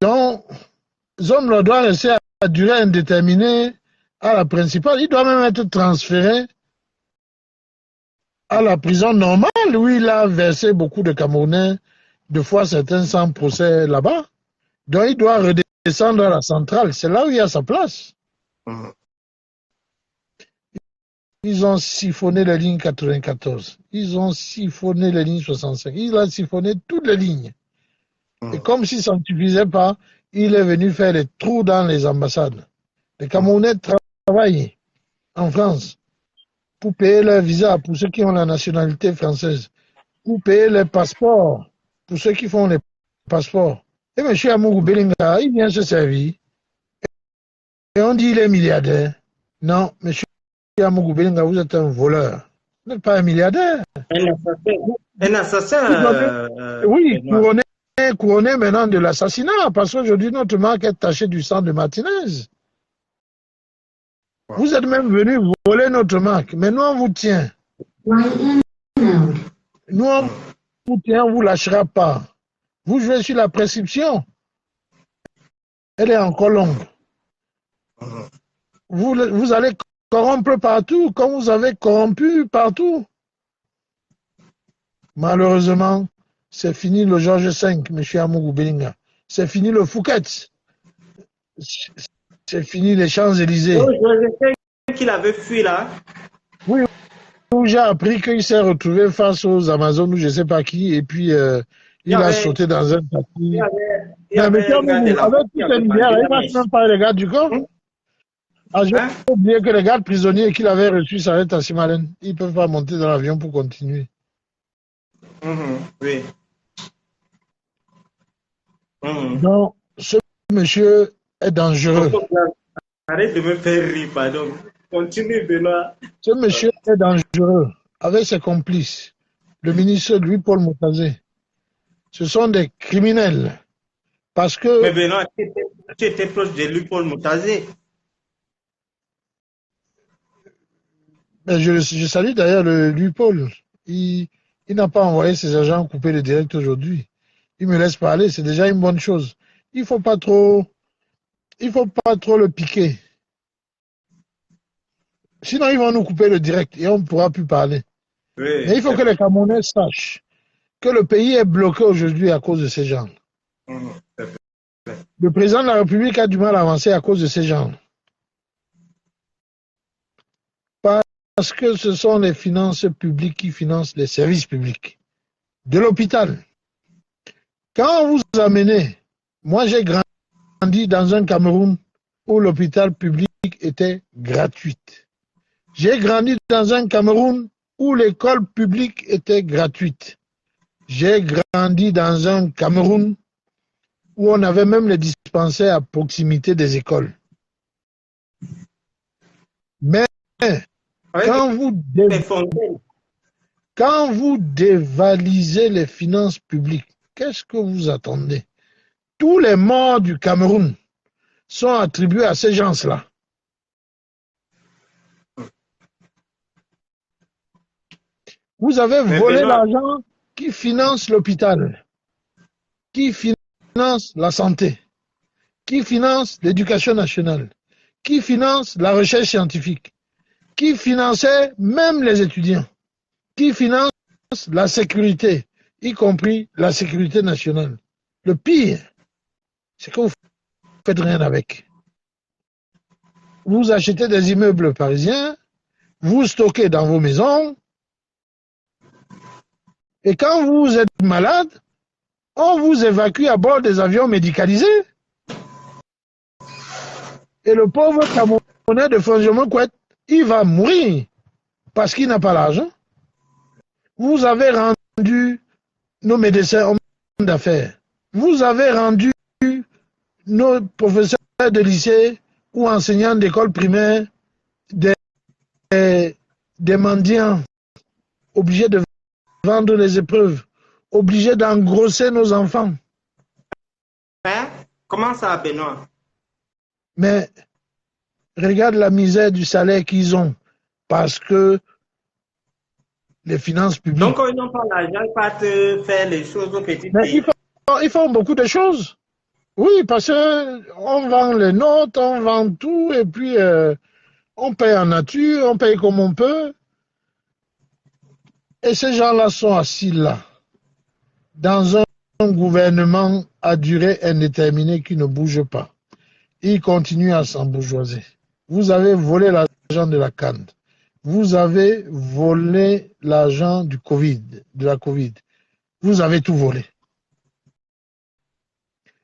Donc, Zom doit rester à durée indéterminée à la principale. Il doit même être transféré à la prison normale où il a versé beaucoup de Camerounais, deux fois certains sans procès là-bas. Donc il doit redescendre à la centrale. C'est là où il a sa place. Ils ont siphonné la ligne 94. Ils ont siphonné la ligne 65. Il a siphonné toutes les lignes. Et comme si ça ne suffisait pas, il est venu faire des trous dans les ambassades. Les Camerounais travaillent en France pour payer leur visa pour ceux qui ont la nationalité française, pour payer les passeports pour ceux qui font les passeports. Et M. Amourou Belinga, il vient se servir. Et on dit qu'il est milliardaire. Non, M. Amourou Belinga, vous êtes un voleur. Vous n'êtes pas un milliardaire. Un assassin. Un assassin, Vous doivez, oui, Benoît. couronné maintenant de l'assassinat, parce qu'aujourd'hui, notre marque est tachée du sang de Martinez. Vous êtes même venu voler notre marque, mais nous, on vous tient. Nous, on vous tient, on ne vous lâchera pas. Vous jouez sur la prescription. Elle est encore longue. Vous allez corrompre partout, comme vous avez corrompu partout. Malheureusement, c'est fini le Georges V, M. Amourou Belinga. C'est fini le Fouquet. C'est fini les Champs-Élysées. Je sais qu'il avait fui là. Oui, où j'ai appris qu'il s'est retrouvé face aux Amazones ou je ne sais pas qui, et puis il a sauté dans un taxi. Il y Mais M. avait un gars de Amourou, la avec qui toutes avait ces vendu milliards, il la ne passe mèche. même pas les gardes du corps. Ah, j'ai Hein? oublié que les gardes prisonniers qu'il avait reçus s'arrêtent à Simalène. Ils ne peuvent pas monter dans l'avion pour continuer. Oui. Donc, ce monsieur est dangereux. Arrête de me faire rire, pardon. Continue, Benoît. Ce monsieur est dangereux avec ses complices. Le ministre Louis-Paul Motazé. Ce sont des criminels. Parce que Mais Benoît, tu étais proche de lui, Paul Moutazé. je salue d'ailleurs le Louis-Paul. Il n'a pas envoyé ses agents couper le direct aujourd'hui. Il me laisse parler, c'est déjà une bonne chose. Il faut pas trop il faut pas trop le piquer. Sinon, ils vont nous couper le direct et on ne pourra plus parler. Oui, Mais il faut que les Camerounais sachent que le pays est bloqué aujourd'hui à cause de ces gens. Le président de la République a du mal à avancer à cause de ces gens. Parce que ce sont les finances publiques qui financent les services publics. De l'hôpital. Quand vous amenez, moi j'ai grandi dans un Cameroun où l'hôpital public était gratuit. J'ai grandi dans un Cameroun où l'école publique était gratuite. J'ai grandi dans un Cameroun où on avait même les dispensaires à proximité des écoles. Mais quand vous dévalisez les finances publiques, qu'est-ce que vous attendez? Tous les morts du Cameroun sont attribués à ces gens-là. Vous avez volé l'argent qui finance l'hôpital, qui finance la santé, qui finance l'éducation nationale, qui finance la recherche scientifique, qui finançait même les étudiants, qui finance la sécurité, y compris la sécurité nationale. Le pire, c'est que vous ne faites rien avec. Vous achetez des immeubles parisiens, vous stockez dans vos maisons, et quand vous êtes malade, on vous évacue à bord des avions médicalisés. Et le pauvre Camerounais de Fonjomo-Kouet, il va mourir parce qu'il n'a pas l'argent. Vous avez rendu nos médecins hommes d'affaires. Vous avez rendu nos professeurs de lycée ou enseignants d'école primaire des mendiants obligés de vendre les épreuves, obligés d'engrosser nos enfants. Hein? Comment ça, Benoît? Mais regarde la misère du salaire qu'ils ont parce que les finances publiques. Donc, ils n'ont pas l'argent, ils partent faire les choses au petit pays. Ils font beaucoup de choses. Oui, parce qu'on vend les notes, on vend tout, et puis on paye en nature, on paye comme on peut. Et ces gens-là sont assis là, dans un gouvernement à durée indéterminée qui ne bouge pas. Ils continuent à s'embourgeoiser. Vous avez volé l'argent de la CAN. Vous avez volé l'argent de la Covid. Vous avez tout volé.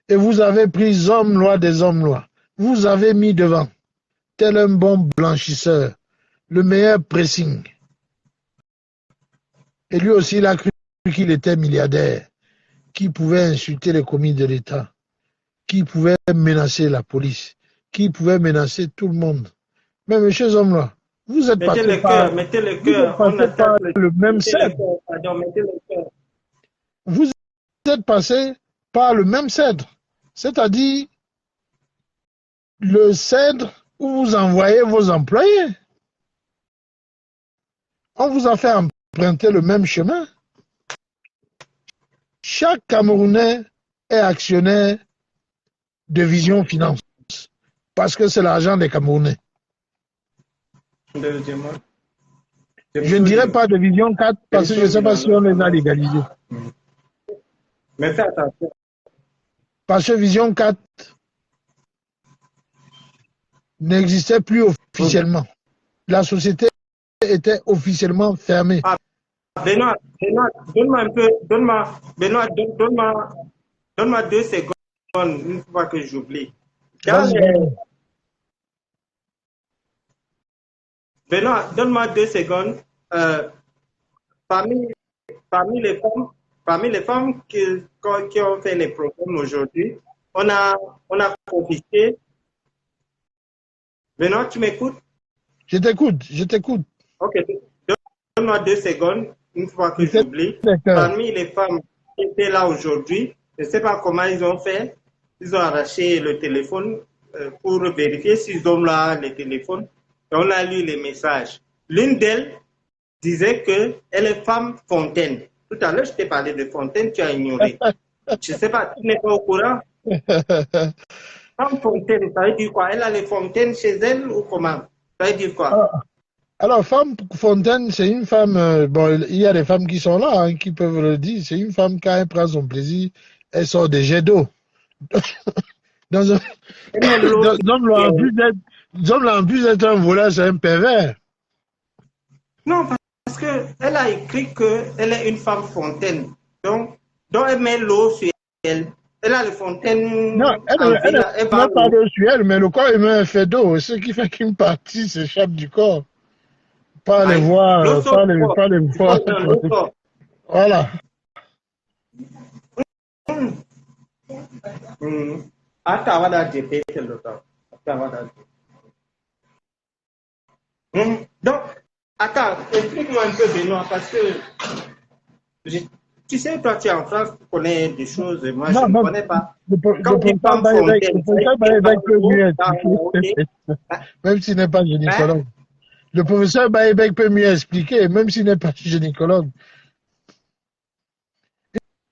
Et vous avez pris hommes-loi des hommes-loi. Vous avez mis devant, tel un bon blanchisseur, le meilleur pressing. Et lui aussi, il a cru qu'il était milliardaire, qui pouvait insulter les commis de l'État, qui pouvait menacer la police, qui pouvait menacer tout le monde. Mais monsieur Zomla, vous êtes passé par le même cèdre. Vous êtes passé par le même cèdre. C'est-à-dire le cèdre où vous envoyez vos employés. On vous a fait emprunter le même chemin. Chaque Camerounais est actionnaire de Vision Finance parce que c'est l'argent des Camerounais. Je ne dirais pas de Vision 4 parce que je ne sais pas si on les a légalisés. Mais fais attention. Parce que Vision 4 n'existait plus officiellement. La société était officiellement fermée. Ah, Benoît, donne-moi un peu, Benoît, donne-moi 2 secondes, une fois que j'oublie. Benoît, donne-moi 2 secondes. Parmi les femmes qui ont fait les problèmes aujourd'hui, on a confisqué. Benoît, tu m'écoutes? Je t'écoute. Ok, donne-moi 2 secondes, une fois que j'oublie. Parmi les femmes qui étaient là aujourd'hui, je ne sais pas comment ils ont fait. Ils ont arraché le téléphone pour vérifier s'ils ont là les téléphones. Et on a lu les messages. L'une d'elles disait qu'elle est femme Fontaine. Tout à l'heure, je t'ai parlé de Fontaine, tu as ignoré. Je ne sais pas, tu n'es pas au courant? Femme fontaine, ça veut dire quoi? Elle a les fontaines chez elle ou comment? Ça veut dire quoi? Alors, femme fontaine, c'est une femme. Bon, il y a des femmes qui sont là, hein, qui peuvent le dire. C'est une femme, quand elle prend son plaisir, elle sort des jets d'eau. Dans un... Elle met l'eau L'homme là, en plus d'être un voleur, c'est un pervers. Non, parce qu'elle a écrit qu'elle est une femme fontaine. Donc elle met l'eau sur elle. Elle a les fontaines Non, elle en ne ville. Elle va met pas d'eau sur elle, mais le corps émet un fait d'eau. Ce qui fait qu'une partie s'échappe du corps. Pas les voir, l'eau sort du corps. pas les voir. L'eau sort. Voilà. Attends, on va dire le temps. Donc, attends, explique-moi un peu, Benoît, parce que tu sais, toi, tu es en France, tu connais des choses, moi, je ne connais pas. Quand tu parles fontaine, même s'il n'est pas gynécologue. Le professeur Baïbek peut mieux expliquer, même s'il n'est pas gynécologue.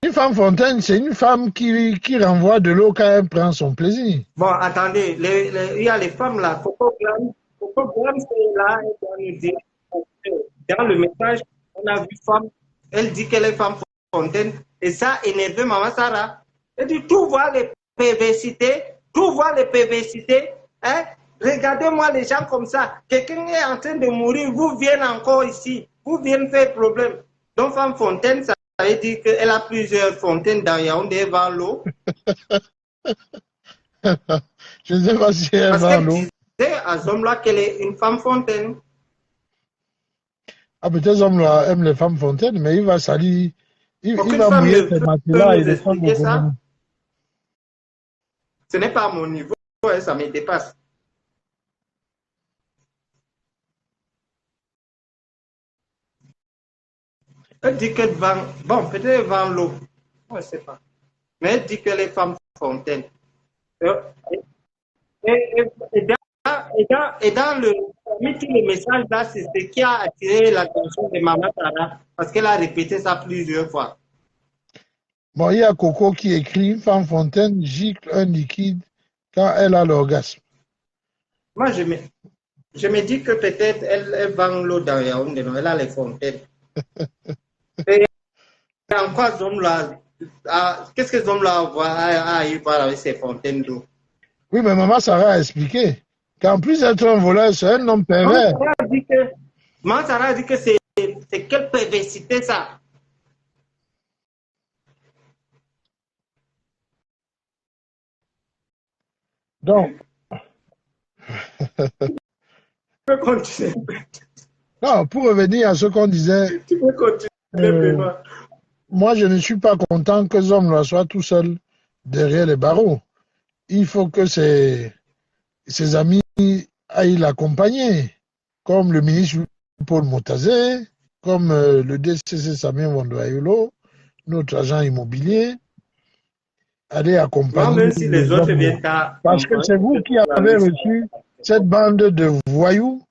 Une femme fontaine, c'est une femme qui renvoie de l'eau quand elle prend son plaisir. Bon, attendez, il y a les femmes là, Coco Graham, c'est là, elle doit nous dire, dans le message, on a vu femme, elle dit qu'elle est femme fontaine, et ça énerve Maman Sarah. Elle dit, tout voir les perversités, hein? Regardez-moi les gens comme ça, quelqu'un est en train de mourir, vous venez encore ici, vous venez faire problème. Donc, femme fontaine, ça veut dire qu'elle a plusieurs fontaines dans Yaoundé, elle vend l'eau. Je ne sais pas si elle vend l'eau. Parce qu'elle disait à Zomla qu'elle est une femme fontaine. Ah, peut-être Zomla aime les femmes fontaines, mais il va salir, il va mouiller ses matelas et les femmes ça. Ce n'est pas à mon niveau, ça me dépasse. Elle dit qu'elle vend, bon, peut-être elle vend l'eau, je ne sais pas. Mais elle dit qu'elle est femme fontaine. Et dans parmi tous les messages là, c'est ce qui a attiré l'attention de Maman Sarah, parce qu'elle a répété ça plusieurs fois. Bon, il y a Coco qui écrit, une femme fontaine gicle un liquide quand elle a l'orgasme. Moi, je me dis que peut-être elle vend l'eau dans Yaoundé, elle a les fontaines. Et en quoi Zomla, qu'est-ce que Zomla a eu voir avec ces fontaines d'eau? Oui, mais Maman Sarah a expliqué qu'en plus d'être un voleur, c'est un homme pervers. Maman Sarah a dit que c'est quelle perversité ça? Donc, peux continuer. Non, pour revenir à ce qu'on disait, Tu peux continuer, moi je ne suis pas content que Zomla soit tout seul derrière les barreaux. Il faut que ses amis aillent l'accompagner, comme le ministre Paul Motazé, comme le DCC Samir Wandoayolo, notre agent immobilier, aller accompagner. Même si les autres viennent à... Parce que c'est vous qui avez reçu cette bande de voyous,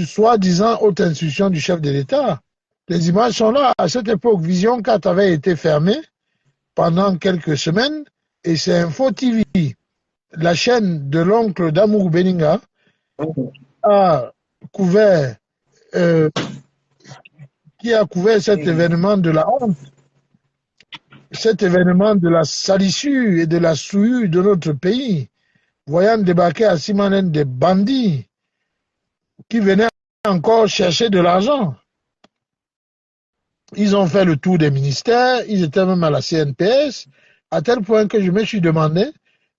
soi-disant haute institution du chef de l'État. Les images sont là. À cette époque, Vision 4 avait été fermée pendant quelques semaines et c'est Info TV, la chaîne de l'oncle d'Amour Beninga, a couvert cet événement de la honte, cet événement de la salissure et de la souillure de notre pays, voyant débarquer à Simanen des bandits qui venaient encore chercher de l'argent. Ils ont fait le tour des ministères, ils étaient même à la CNPS, à tel point que je me suis demandé,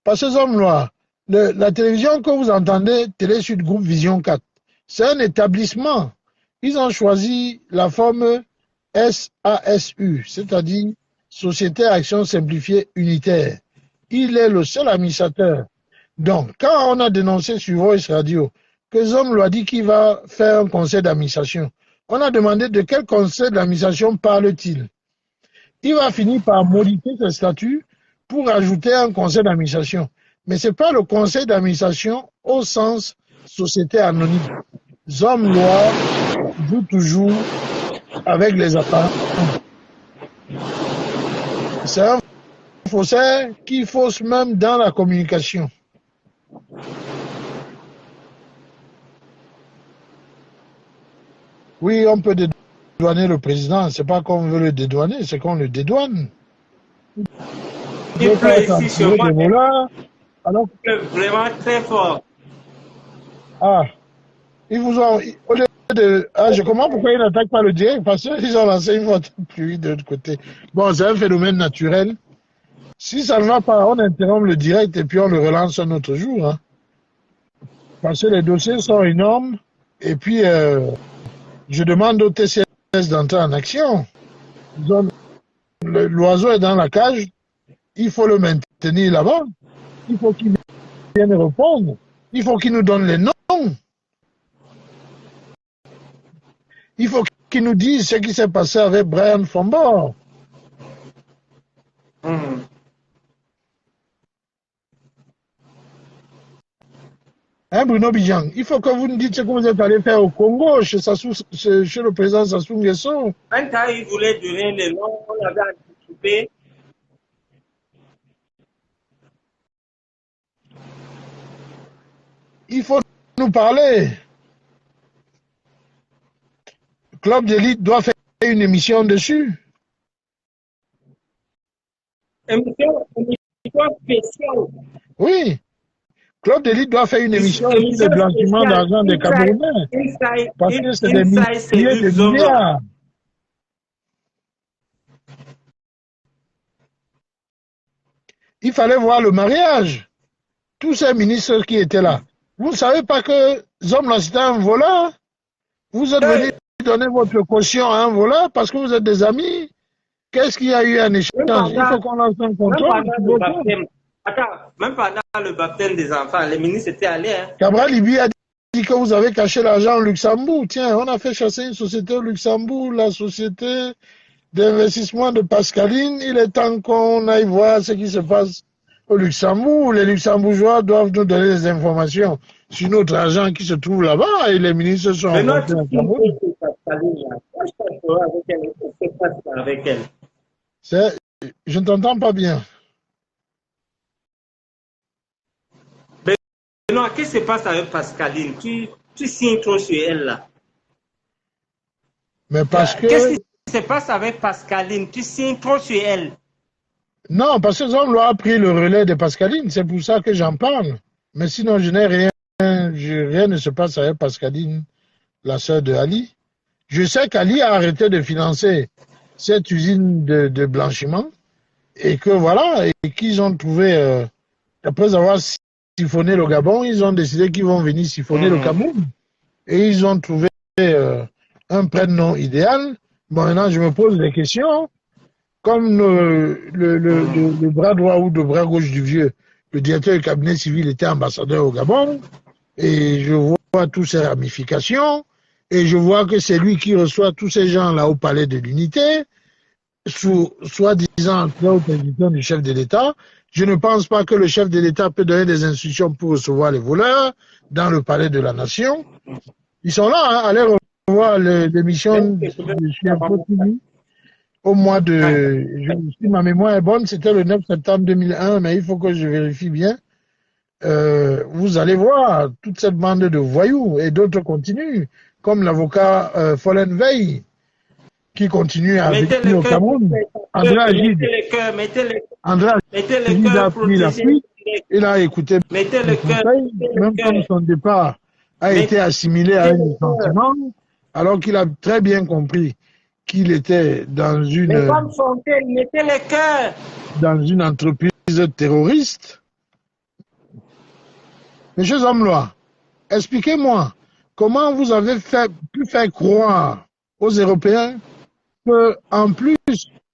parce que ces hommes-là, la télévision que vous entendez, Télé Sud Groupe Vision 4, c'est un établissement. Ils ont choisi la forme SASU, c'est-à-dire Société Action Simplifiée Unitaire. Il est le seul administrateur. Donc, quand on a dénoncé sur Voice Radio que Zom lui a dit qu'il va faire un conseil d'administration, on a demandé de quel conseil d'administration parle-t-il. Il va finir par modifier ses statuts pour ajouter un conseil d'administration. Mais ce n'est pas le conseil d'administration au sens société anonyme. Zom loi joue toujours avec les apparences. C'est un faussaires qui faussent même dans la communication. Oui, on peut dédouaner le président. C'est pas qu'on veut le dédouaner, c'est qu'on le dédouane. Il pleut ici chez moi. Alors, il pleut vraiment très fort. Ah, ils vous ont... Au lieu de... Ah, je comprends pourquoi ils n'attaquent pas le direct, parce qu'ils ont lancé une fois pluie de l'autre côté. Bon, c'est un phénomène naturel. Si ça ne va pas, on interrompt le direct et puis on le relance un autre jour. Hein. Parce que les dossiers sont énormes. Et puis, je demande au TCS d'entrer en action. L'oiseau est dans la cage. Il faut le maintenir là-bas. Il faut qu'il vienne répondre. Il faut qu'il nous donne les noms. Il faut qu'il nous dise ce qui s'est passé avec Brian Fombor. Hein, Bruno Bidjan, il faut que vous nous dites ce que vous êtes allé faire au Congo, chez le président Sassou Nguesso. Quand il voulait donner les noms, on avait anticipé. Il faut nous parler. Club d'élite doit faire une émission dessus. Émission spéciale. Oui. Club d'élite doit faire une émission sur le blanchiment d'argent des Camerounais. Parce que c'est des milliers de milliards. Il fallait voir le mariage. Tous ces ministres qui étaient là. Vous ne savez pas que Zomla c'était un voleur? Vous êtes venu donner votre caution à un voleur parce que vous êtes des amis. Qu'est-ce qu'il y a eu en échange? Il faut qu'on lance un contrôle. Même pendant le baptême des enfants, les ministres étaient allés. Hein. Cabral Libi a dit que vous avez caché l'argent au Luxembourg. Tiens, on a fait chasser une société au Luxembourg, la société d'investissement de Pascaline. Il est temps qu'on aille voir ce qui se passe au Luxembourg. Les Luxembourgeois doivent nous donner des informations sur notre argent qui se trouve là-bas et les ministres sont rencontrés en Cameroun. Je ne t'entends pas bien. Non, qu'est-ce qui se passe avec Pascaline? Tu signes trop sur elle là. Mais parce que... Qu'est-ce qui se passe avec Pascaline? Tu signes trop sur elle. Non, parce que Zomlo a pris le relais de Pascaline, c'est pour ça que j'en parle. Mais sinon, je n'ai rien, rien ne se passe avec Pascaline, la sœur de Ali. Je sais qu'Ali a arrêté de financer cette usine de blanchiment et que voilà, et qu'ils ont trouvé, après avoir siphonné le Gabon, ils ont décidé qu'ils vont venir siphonner le Cameroun. Et ils ont trouvé un prénom idéal. Bon, maintenant, je me pose des questions. Comme le bras droit ou le bras gauche du vieux, le directeur du cabinet civil était ambassadeur au Gabon, et je vois toutes ces ramifications, et je vois que c'est lui qui reçoit tous ces gens-là au palais de l'unité, soi-disant très haute invitation du chef de l'État. Je ne pense pas que le chef de l'État peut donner des instructions pour recevoir les voleurs dans le palais de la nation. Ils sont là, hein, allez revoir l'émission de Info TV. Au mois de, si ma mémoire est bonne, c'était le 9 septembre 2001, mais il faut que je vérifie bien. Vous allez voir toute cette bande de voyous et d'autres continuent, comme l'avocat Follen Veil, qui continue à venir au Cameroun. André Agide a pris la fuite, il a écouté le conseil, même comme son départ a été assimilé à un sentiment, alors qu'il a très bien compris qu'il était dans une entreprise terroriste. Monsieur Zomloa, expliquez-moi comment vous avez pu faire croire aux Européens qu'en plus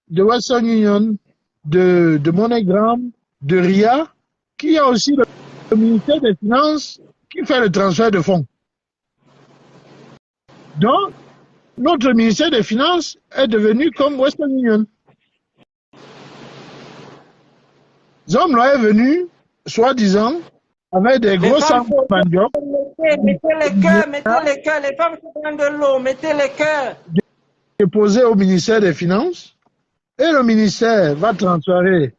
de Western Union, de MoneyGram, de RIA, qu'il y a aussi le ministère des Finances qui fait le transfert de fonds. Donc, notre ministère des Finances est devenu comme Western Union. Zomloa est venu, soi-disant, avec des gros sacs de mettez les cœurs, les femmes qui prennent de l'eau, mettez les cœurs. Déposé au ministère des Finances, et le ministère va transférer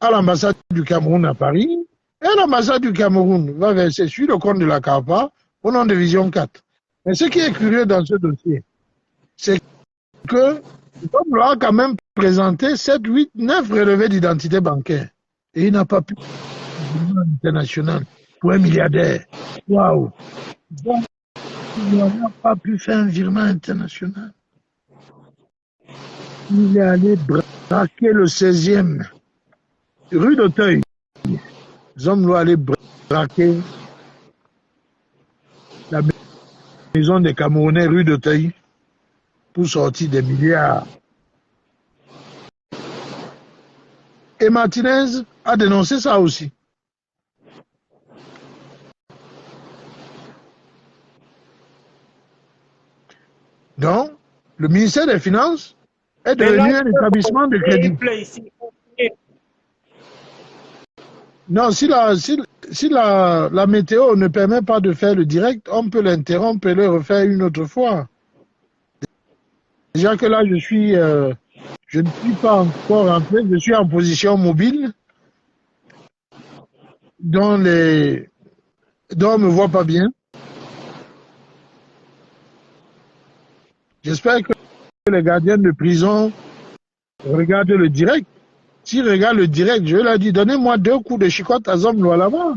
à l'ambassade du Cameroun à Paris, et l'ambassade du Cameroun va verser sur le compte de la CAPA au nom de Vision 4. Mais ce qui est curieux dans ce dossier, c'est que l'homme a quand même présenté 7, 8, 9 relevés d'identité bancaire. Et il n'a pas pu faire un international pour un milliardaire. Waouh! Donc, il n'a pas pu faire un virement international. Il est allé braquer le 16e, rue d'Auteuil. Les hommes l'ont allé braquer la maison des Camerounais, rue d'Auteuil, pour sortir des milliards. Et Martinez a dénoncé ça aussi. Donc, le ministère des Finances est devenu un établissement de crédit. Non, si la météo ne permet pas de faire le direct, on peut l'interrompre et le refaire une autre fois. Déjà que là, je ne suis pas encore rentré, je suis en position mobile, dont on ne me voit pas bien. J'espère que les gardiens de prison regardent le direct. S'ils regardent le direct, je leur dis, donnez-moi 2 coups de chicotte à Zomlo là-bas.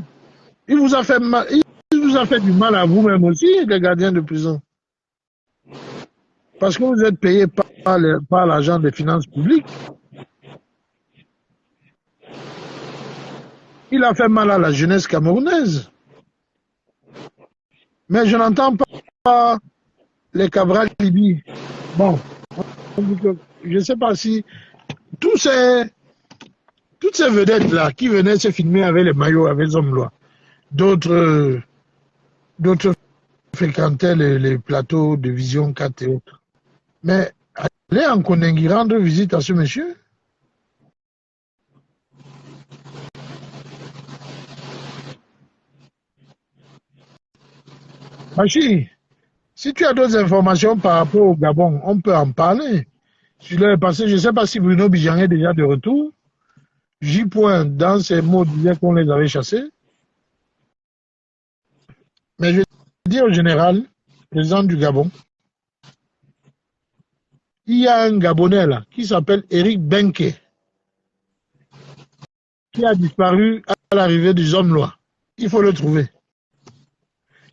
Il vous a fait du mal à vous-même aussi, les gardiens de prison. Parce que vous êtes payés par l'agent des finances publiques. Il a fait mal à la jeunesse camerounaise. Mais je n'entends pas les Cabral Libye. Bon, je ne sais pas si toutes ces vedettes-là qui venaient se filmer avec les maillots, avec Zomlo, d'autres fréquentaient les plateaux de Vision 4 et autres. Mais allez en Kondengi rendre visite à ce monsieur. Machi, si tu as d'autres informations par rapport au Gabon, on peut en parler. Je ne sais pas si Bruno Bijan est déjà de retour. J. Dans ses mots, disait qu'on les avait chassés. Mais je dis au général, président du Gabon, il y a un Gabonais là, qui s'appelle Eric Benke, qui a disparu à l'arrivée du Zomlo. Il faut le trouver.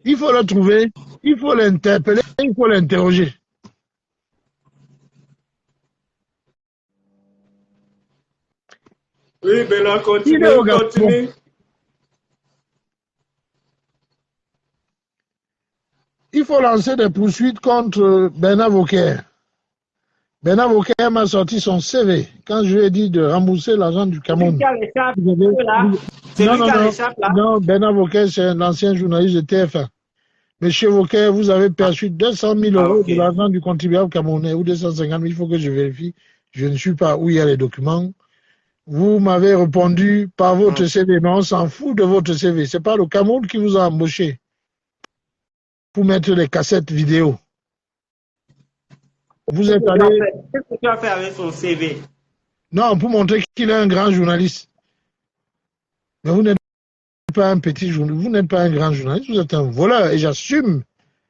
Il faut le trouver, il faut l'interpeller, il faut l'interroger. Oui, Benoît, continue. Il faut lancer des poursuites contre Bernard Vauquer. Bernard Vauquer m'a sorti son CV quand je lui ai dit de rembourser l'argent du Cameroun. Non, Bernard Vauquer, c'est un ancien journaliste de TF1. Monsieur Vauquer, vous avez perçu 200 000 euros de l'argent du contribuable camerounais ou 250 000, il faut que je vérifie. Je ne suis pas où il y a les documents. Vous m'avez répondu par votre CV, mais on s'en fout de votre CV. C'est pas le Cameroun qui vous a embauché pour mettre les cassettes vidéo. Vous êtes allé... Qu'est-ce que tu as fait avec son CV? Non, pour montrer qu'il est un grand journaliste. Mais vous n'êtes pas un petit journaliste, vous n'êtes pas un grand journaliste, vous êtes un voleur et j'assume.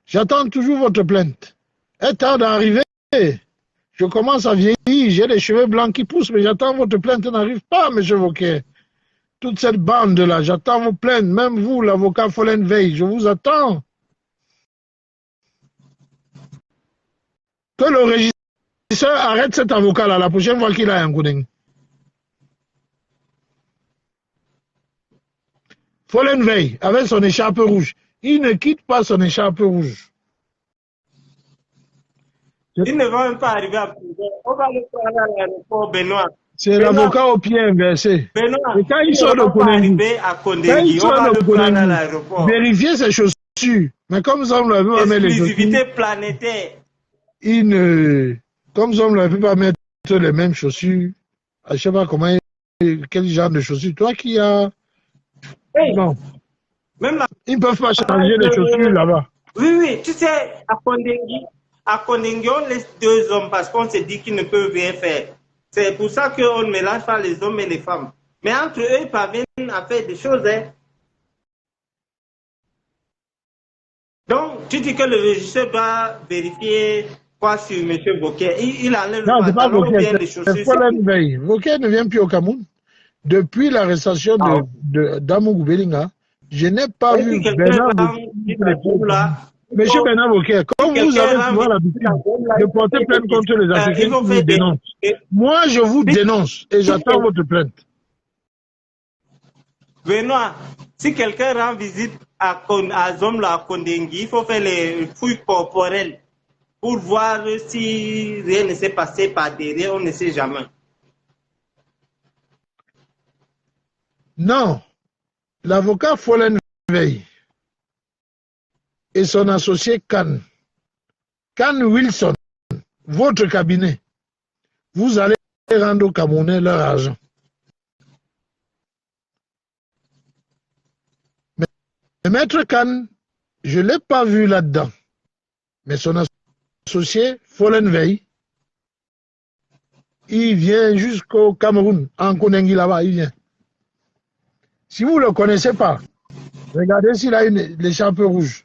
J'attends toujours votre plainte. Est temps d'arriver. Je commence à vieillir, j'ai les cheveux blancs qui poussent, mais j'attends votre plainte n'arrive pas, M. Vauquer. Toute cette bande-là, j'attends vos plaintes, même vous, l'avocat Follen Veil, je vous attends. Que le régisseur arrête cet avocat-là la prochaine fois qu'il a un Kondengi. Follen Veil, avec son écharpe rouge. Il ne quitte pas son écharpe rouge. Il ne va même pas arriver à prison. On va le prendre à l'aéroport, Benoît. C'est l'avocat au pied inversé. Benoît, et quand il ne va pas arriver à Kondengi. On va le prendre à l'aéroport. Vérifiez ses chaussures. Mais comme ça, on ne peut pas mettre les chaussures. Exclusivité planétaire. Comme ça, on ne peut pas mettre les mêmes chaussures. Je ne sais pas comment, quel genre de chaussures. Toi qui as... Hey. Non. Même ils ne peuvent pas changer les chaussures là-bas. Oui, tu sais, à Kondengi, on laisse 2 hommes parce qu'on se dit qu'ils ne peuvent rien faire. C'est pour ça qu'on ne mélange pas les hommes et les femmes. Mais entre eux, ils parviennent à faire des choses. Hein. Donc, tu dis que le régisseur doit vérifier quoi sur M. Bokeh. Il enlève Non, le c'est pas pantalon ou Bokeh, bien les c'est chaussures. Follen Veil. Bokeh ne vient plus au Cameroun. Depuis l'arrestation d'Amougou Belinga, je n'ai pas Et vu si quelqu'un Bernard rend Bokeh. visite à Zomla, Monsieur Bernard Bokeh, si comme vous quelqu'un avez rend souvent visite à l'habitude Zomla, de il faut porter faire plainte contre les il Africains faut qui vous faire dénoncent, moi je vous dénonce et j'attends votre plainte. Benoît, si quelqu'un rend visite à Zomla, à Kondengi, il faut faire les fouilles corporelles pour voir si rien ne s'est passé par derrière, on ne sait jamais. Non, l'avocat Follen Veil et son associé Khan Wilson, votre cabinet, vous allez rendre aux Camerounais leur argent. Mais Maître Khan, je ne l'ai pas vu là-dedans. Mais son associé, Follen Veil, il vient jusqu'au Cameroun, en Konengi là-bas, il vient. Si vous ne le connaissez pas, regardez s'il a l'écharpe rouge.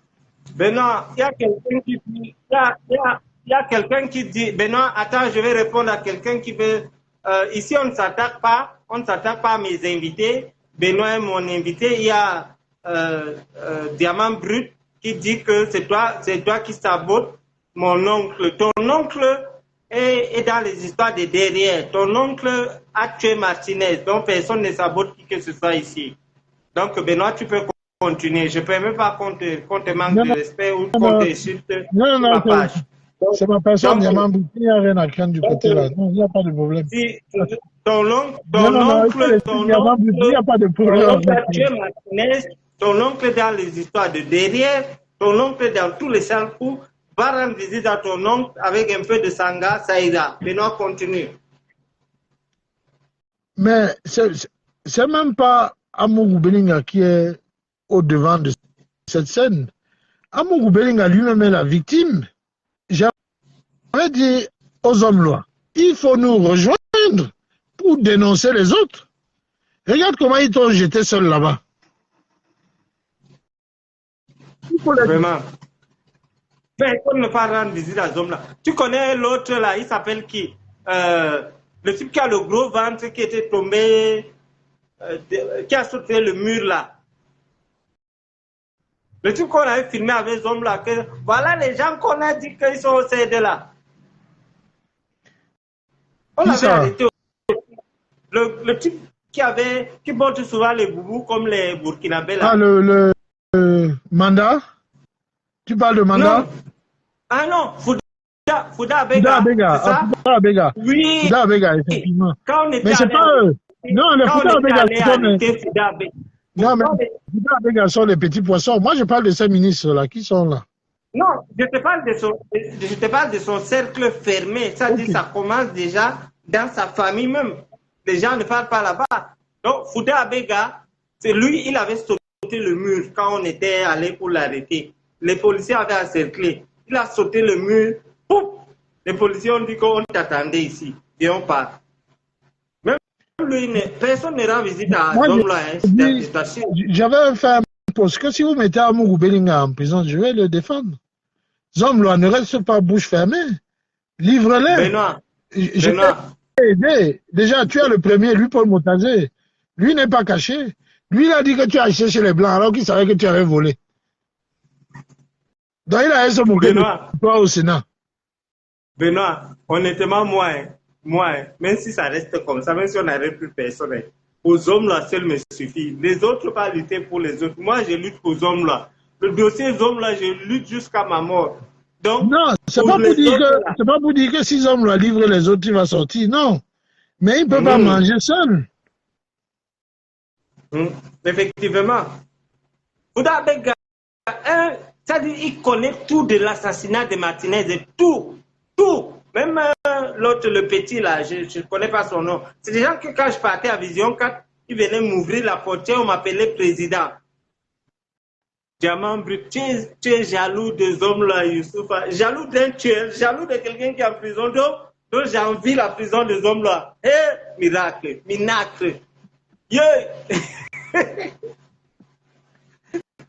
Benoît, il y a quelqu'un qui dit, il y a quelqu'un qui dit, Benoît, attends, je vais répondre à quelqu'un qui veut, ici on ne s'attaque pas à mes invités. Benoît est mon invité. Il y a Diamant Brut qui dit que c'est toi qui sabote mon oncle. Ton oncle est dans les histoires de derrière. Ton oncle a tué Martinez, donc personne ne sabote qui que ce soit ici. Donc Benoît, tu peux continuer. Je ne permets pas qu'on te manque de respect ou qu'on t'insulte sur ma page. C'est ma personne, Diamant Brut, il n'y a rien à craindre du côté là. Non, il n'y a pas de problème. Si ton oncle, il n'y a pas de problème. Ton oncle dans les histoires de derrière, ton oncle dans tous les sales coups, va rendre visite à ton oncle avec un peu de sangha, ça ira. Benoît, continue. Mais c'est même pas Amougou Belinga qui est au devant de cette scène. Amougou Belinga lui-même est la victime. J'avais dit aux hommes loi, il faut nous rejoindre pour dénoncer les autres. Regarde comment ils t'ont jeté seul là-bas. Vraiment. Mais on ne pas rendre visite à ce homme-là. Tu connais l'autre là, il s'appelle qui? Le type qui a le gros ventre qui était tombé, qui a sauté le mur là. Le type qu'on avait filmé avec ce homme-là, que voilà les gens qu'on a dit qu'ils sont au CD là. On l'avait arrêté. Le type qui porte souvent les boubous comme les Burkinabés là. Ah, le mandat? Tu parles de mandat? Non. Ah non, Fouda Abega. C'est ça? Fouda Abega. Oui. Fouda Abega, effectivement. Mais c'est pas eux. Non, les Fouda Abega Non, mais Fouda Abega sont les petits poissons. Moi, je parle de ces ministres-là qui sont là. Non, je te parle de son cercle fermé. Ça dit, ça commence déjà dans sa famille même. Les gens ne parlent pas là-bas. Donc, Fouda Abega, c'est lui, il avait sauté le mur quand on était allé pour l'arrêter. Les policiers avaient encerclé. Il a sauté le mur. Pouf! Les policiers ont dit qu'on t'attendait ici. Et on part. Même lui, personne ne rend visite à Zomla. J'avais fait un poste que si vous mettez Amougou Belinga en prison, je vais le défendre. Zomla ne reste pas bouche fermée. Livre-les. Benoît. Je t'ai aidé. Déjà, tu es le premier, lui, Paul Motazé. Lui n'est pas caché. Lui, il a dit que tu as acheté chez les Blancs alors qu'il savait que tu avais volé. Donc, il a se moquer de toi au Sénat. Benoît, honnêtement, moi, même si ça reste comme ça, même si on n'avait plus personne, aux hommes là, seul me suffit. Les autres pas lutter pour les autres. Moi, je lutte pour aux hommes là. Le dossier des hommes là, je lutte jusqu'à ma mort. Donc, non, c'est pas pour dire que si hommes là livrent les autres, il va sortir. Non. Mais il ne peut pas manger seul. Effectivement. Fouda Abega, ça dit, il connaît tout de l'assassinat de Martinez, et tout. Même l'autre, le petit là, je ne connais pas son nom. C'est des gens que quand je partais à Vision 4, ils venaient m'ouvrir la portière, on m'appelait président. Diamant Brut, tu es jaloux des hommes là, Youssoufa. Jaloux d'un tueur, jaloux de quelqu'un qui est en prison. Donc j'envie la prison des hommes là. Miracle. Yeah.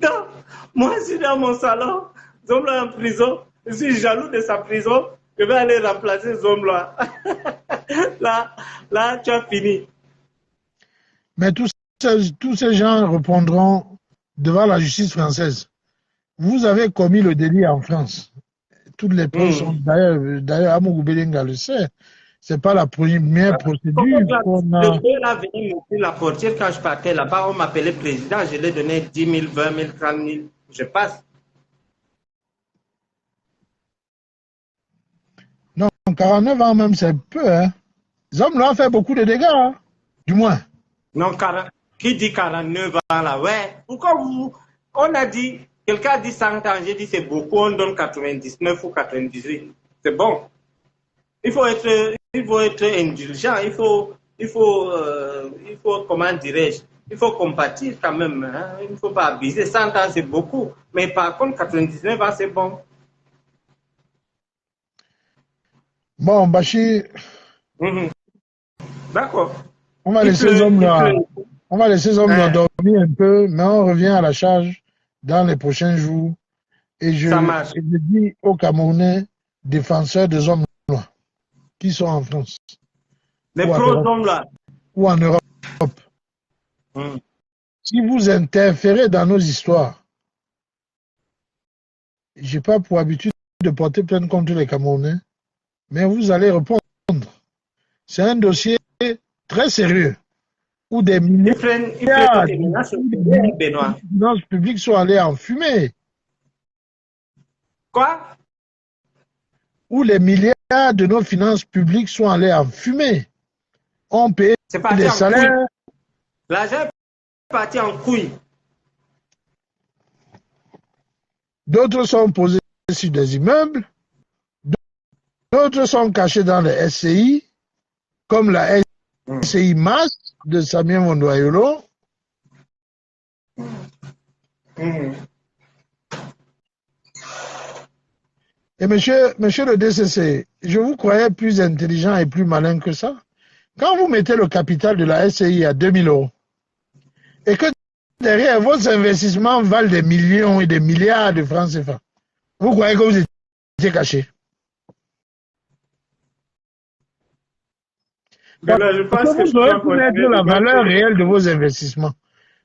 Non, moi, je suis dans mon salon, Zomlo est en prison, je suis jaloux de sa prison, je vais aller remplacer Zomlo. Là, tu as fini. Mais tous ces gens répondront devant la justice française. Vous avez commis le délit en France. Toutes les preuves sont d'ailleurs, Amougou Belenga le sait. C'est pas la première procédure qu'on a. Le gars là venu m'ouvrir la portière quand je partais là-bas, on m'appelait président, je lui ai donné 10 000, 20 000, 30 000, je passe. Non, 49 ans même, c'est peu, hein. Les hommes là ont fait beaucoup de dégâts, hein. Du moins. Non, qui dit 49 ans là? Ouais. Pourquoi vous. On a dit, quelqu'un a dit 100 ans, j'ai dit c'est beaucoup, on donne 99 ou 98. C'est bon. Il faut être indulgent, il faut, comment dirais-je, il faut compatir quand même. Hein? Il ne faut pas abuser. 100 ans, c'est beaucoup. Mais par contre, 99 ans, c'est bon. Bon, Bachir. D'accord. On va laisser les hommes là. On va laisser les hommes là dormir un peu, mais on revient à la charge dans les prochains jours. Et je dis aux Camerounais, défenseurs des hommes noirs, qui sont en France. Les pro-hommes là. Ou en Europe. Si vous interférez dans nos histoires, je n'ai pas pour habitude de porter plainte contre les Camerounais, mais vous allez répondre. C'est un dossier très sérieux où des milliards de finances publiques sont allées en fumée. Quoi? Où les milliards de nos finances publiques sont allés en fumée. On paye des salaires. L'argent est parti en couille. D'autres sont posés sur des immeubles. D'autres sont cachés dans les SCI, comme la SCI MAS de Samien Mondoyolo. Et monsieur le DCC, je vous croyais plus intelligent et plus malin que ça. Quand vous mettez le capital de la SCI à 2 000 € et que derrière vos investissements valent des millions et des milliards de francs CFA, vous croyez que vous étiez caché? Je pense que vous aurez pu mettre la valeur réelle de vos investissements.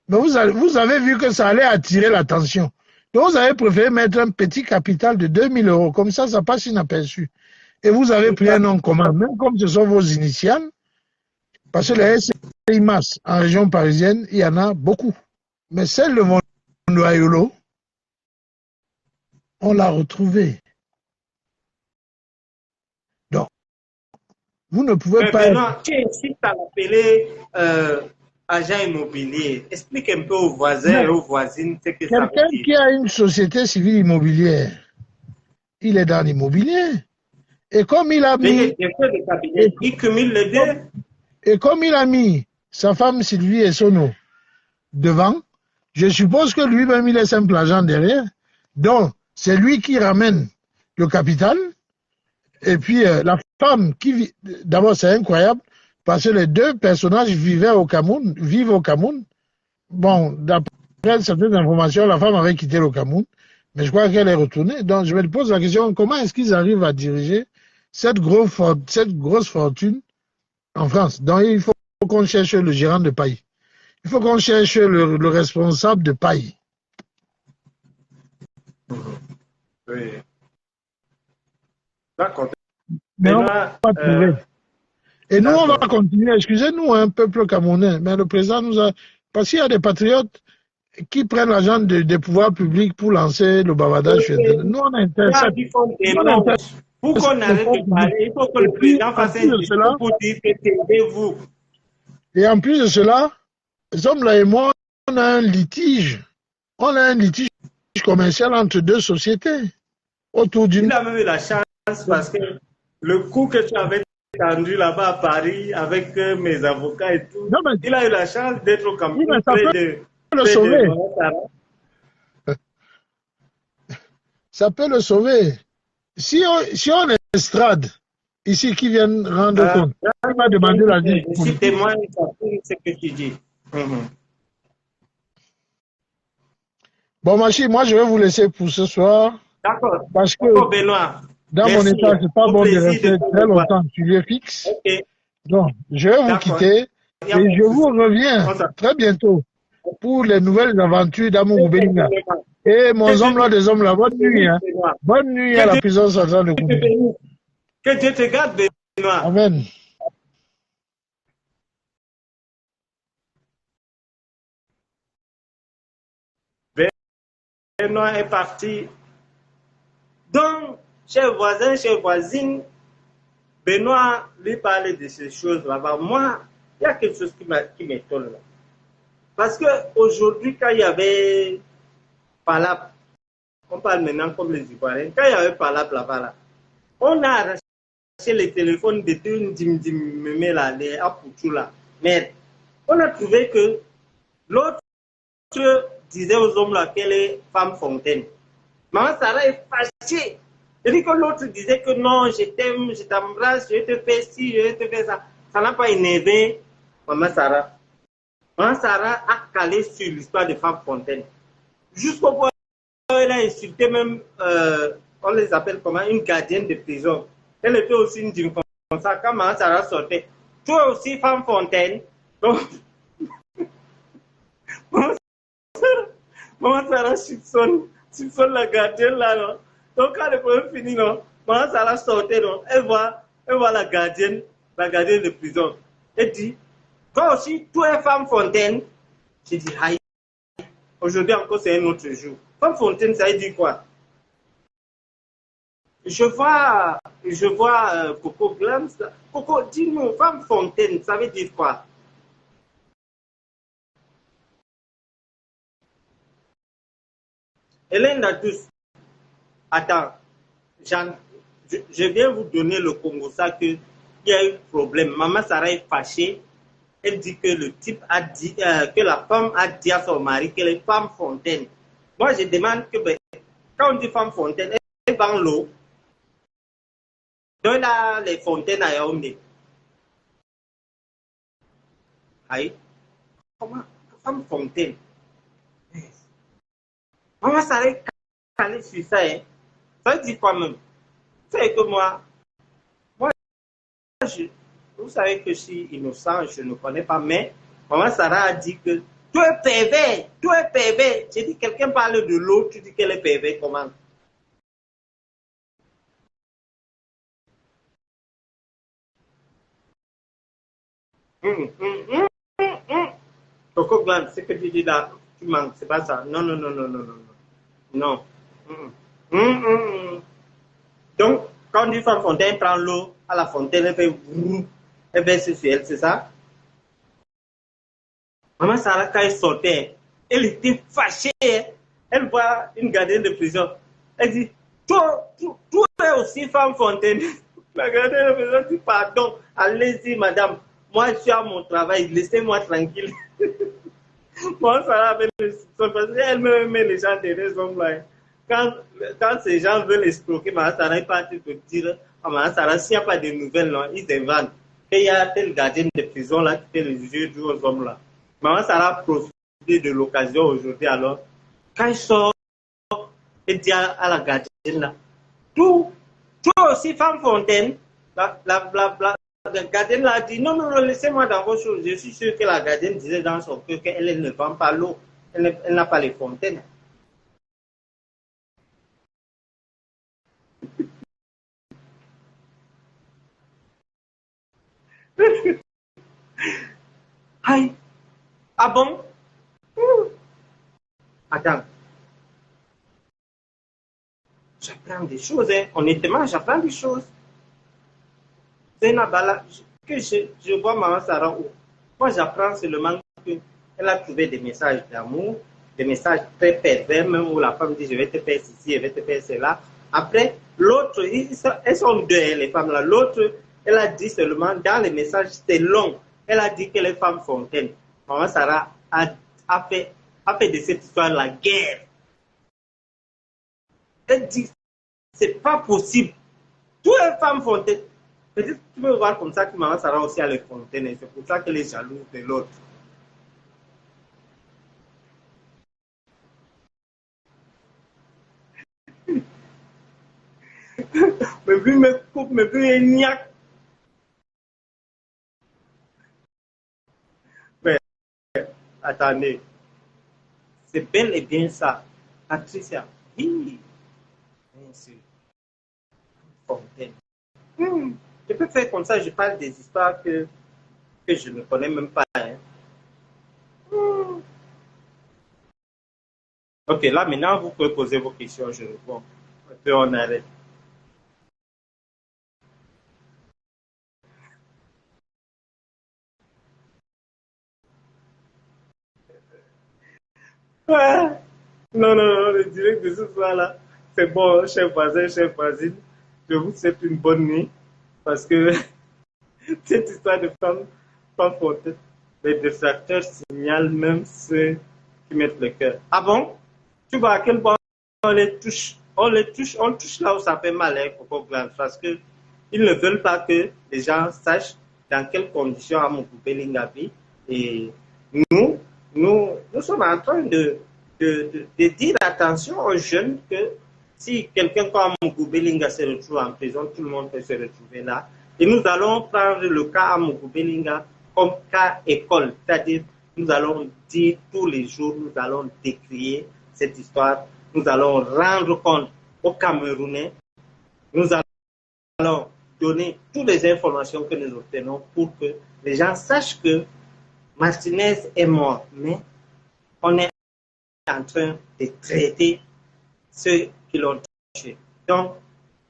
Mais vous avez vu que ça allait attirer l'attention. Donc vous avez préféré mettre un petit capital de 2 000 €. Comme ça passe inaperçu. Et vous avez pris un nom commun, même comme ce sont vos initiales. Parce que les SCI MAS en région parisienne, il y en a beaucoup. Mais celle de Mondoyolo, on l'a retrouvée. Donc, vous ne pouvez pas... Maintenant, tu incites à l'appeler agent immobilier. Explique un peu aux voisins et aux voisines ce que ça veut dire. Quelqu'un qui a une société civile immobilière, il est dans l'immobilier. Et comme il a mis... il cumule les deux. Et comme il a mis sa femme Sylvie Essono devant, je suppose que lui-même il est simple agent derrière. Donc, c'est lui qui ramène le capital. Et puis, la femme qui vit... D'abord, c'est incroyable, parce que les deux personnages vivent au Cameroun. Bon, d'après certaines informations, la femme avait quitté le Cameroun, mais je crois qu'elle est retournée. Donc, je me pose la question, comment est-ce qu'ils arrivent à diriger cette grosse fortune en France? Donc, il faut qu'on cherche le gérant de paille. Il faut qu'on cherche le responsable de paille. Oui. D'accord. Mais on va pas trouver. Et nous, on va continuer. Excusez-nous, un peuple camerounais, mais le président nous a... Parce qu'il y a des patriotes qui prennent l'argent des pouvoirs publics pour lancer le bavardage. Nous, on intercepte. Pour qu'on arrête de parler, il faut que le président fasse un discours pour dire que c'est vous. Et en plus de cela, Zomla et moi, on a un litige. On a un litige commercial entre deux sociétés. Autour d'une... Il a même eu la chance parce que le coup que tu avais tendu là-bas à Paris avec mes avocats et tout, non, mais... il a eu la chance d'être au Cameroun. Oui, ça peut le sauver. Ça peut le sauver. Si on estrade ici qui viennent rendre compte, on va demander la vie. Si témoigne, ça fait ce que tu dis. Mhm. Bon, Machi, moi, je vais vous laisser pour ce soir D'accord. parce que D'accord, Benoît. dans mon Merci. état, c'est pas Au bon de plaisir de rester te très revoir. longtemps sur lieu fixe. Ok. Donc, je vais vous D'accord. quitter Il n'y a et pas je de vous souci. reviens très bientôt pour les nouvelles aventures d'Amour Belinga. Et mon homme là des hommes là, bonne nuit. Hein. Bonne nuit à la puissance centrale de Dieu te Kounou. bénisse. Que Dieu te garde, Benoît. Amen. Benoît est parti. Donc, chers voisins, chères voisines, Benoît lui parlait de ces choses là-bas. Moi, il y a quelque chose qui m'étonne là. Parce qu'aujourd'hui, quand il y avait Palap, on parle maintenant comme les Ivoiriens, quand il y avait Palap là-bas, là, on a arraché les téléphones de une dim là, les Apouchou là. Mais on a trouvé que l'autre disait aux hommes là qu'elle est femme fontaine. Maman Sarah est fâchée. Elle dit que l'autre disait que non, je t'aime, je t'embrasse, je te fais ci, je te fais ça. Ça n'a pas énervé Maman Sarah. Maman Sarah a calé sur l'histoire de femme fontaine. Jusqu'au point où elle a insulté même, on les appelle comment, une gardienne de prison. Elle était aussi une dîme comme ça. Quand Maman Sarah sortait, toi aussi femme fontaine. Donc, Maman Sarah soupçonne la gardienne là, non? Donc quand le problème finit, non, Maman Sarah sortait, non, elle voit la gardienne de prison. Elle dit, toi aussi, tu es femme fontaine. J'ai dit, aïe, aujourd'hui encore c'est un autre jour. Femme fontaine, ça veut dire quoi? Je vois Coco Glams. Coco, dis-nous, femme fontaine, ça veut dire quoi? Hélène Dadous, attends, je viens vous donner le Congo, ça qu'il y a eu problème. Maman Sarah est fâchée. Elle dit que le type a dit, que la femme a dit à son mari qu'elle est femme fontaine. Moi, je demande que, ben, quand on dit femme fontaine, elle vend l'eau. Donc là, les fontaines à Yaoundé. Aïe, comment, femme fontaine? Maman Sarah est calée sur ça, hein. Ça dit quoi même? C'est que moi, vous savez que je suis innocent, je ne connais pas, mais Maman Sarah a dit que tu es pervers, tu es pervers. J'ai dit, quelqu'un parle de l'autre, tu dis qu'elle est pervers, comment? Coco Gland, ce que tu dis là, tu manques, c'est pas ça. Non, non, non, non, non, non, non. Donc, quand on dit femme fontaine prend l'eau à la fontaine, elle fait brrr, elle verse sur elle, c'est ça? Maman Sarah, quand elle sortait, elle était fâchée. Elle voit une gardienne de prison. Elle dit, toi es aussi femme fontaine. La gardienne de prison dit, pardon, allez-y, madame. Moi, je suis à mon travail, laissez-moi tranquille. Moi, Sarah avait le soupçon parce qu'elle me met les gens derrière les hommes là. Quand ces gens veulent escroquer, Maman Sarah est partie te dire, Maman Sarah, s'il n'y a pas de nouvelles, non, ils inventent. Il y a tel gardien de prison là qui fait les yeux doux aux hommes là. Maman Sarah profite de l'occasion aujourd'hui alors. Quand il sort, il dit à la gardienne là, toi aussi femme fontaine, la gardienne là dit, non, non, non, laissez-moi dans vos choses. Je suis sûr que la gardienne disait dans son cœur qu'elle ne vend pas l'eau, elle n'a pas les fontaines. Aïe, ah bon? Attends, j'apprends des choses, hein. Honnêtement, j'apprends des choses. C'est une abala que je vois Maman Sarah où. Moi, j'apprends seulement qu'elle a trouvé des messages d'amour, des messages très pervers, même où la femme dit je vais te faire ceci, je vais te faire cela. Après, l'autre, elles sont deux, hein, les femmes là. L'autre, elle a dit seulement, dans les messages, c'était long. Elle a dit qu'elle est femme fontaine. Maman Sarah a fait de cette histoire la guerre. Elle dit, c'est pas possible. Tout est femme fontaine. Peut-être que tu peux voir comme ça que Maman Sarah aussi a les fontaines. C'est pour ça qu'elle est jalouse de l'autre. me vu me coupe, me vu ignac. Mais, attendez, c'est bel et bien ça. Patricia, oui, bien sûr. Fontaine. Je peux faire comme ça, je parle des histoires que je ne connais même pas. Hein. Ok, là maintenant, vous pouvez poser vos questions, je réponds. Et puis on arrête. Ouais. Non, non, non, le direct de ce soir-là, c'est bon, chef voisin, chef voisine. Je vous souhaite une bonne nuit parce que cette histoire de femme forte, les détracteurs signalent même ceux qui mettent le cœur. Ah bon? Tu vois à quel point on les touche? On touche là où ça fait mal, hein, Coco Blanc, parce que ils ne veulent pas que les gens sachent dans quelles conditions Amougou Bellinga vit. Et nous, nous sommes en train de dire attention aux jeunes que si quelqu'un comme Amougou Bellinga se retrouve en prison, tout le monde peut se retrouver là. Et nous allons prendre le cas Amougou Bellinga comme cas école, c'est-à-dire nous allons dire tous les jours, nous allons décrier cette histoire, nous allons rendre compte aux Camerounais, nous allons donner toutes les informations que nous obtenons pour que les gens sachent que Martinez est mort, mais on est en train de traiter ceux qui l'ont tué. Donc,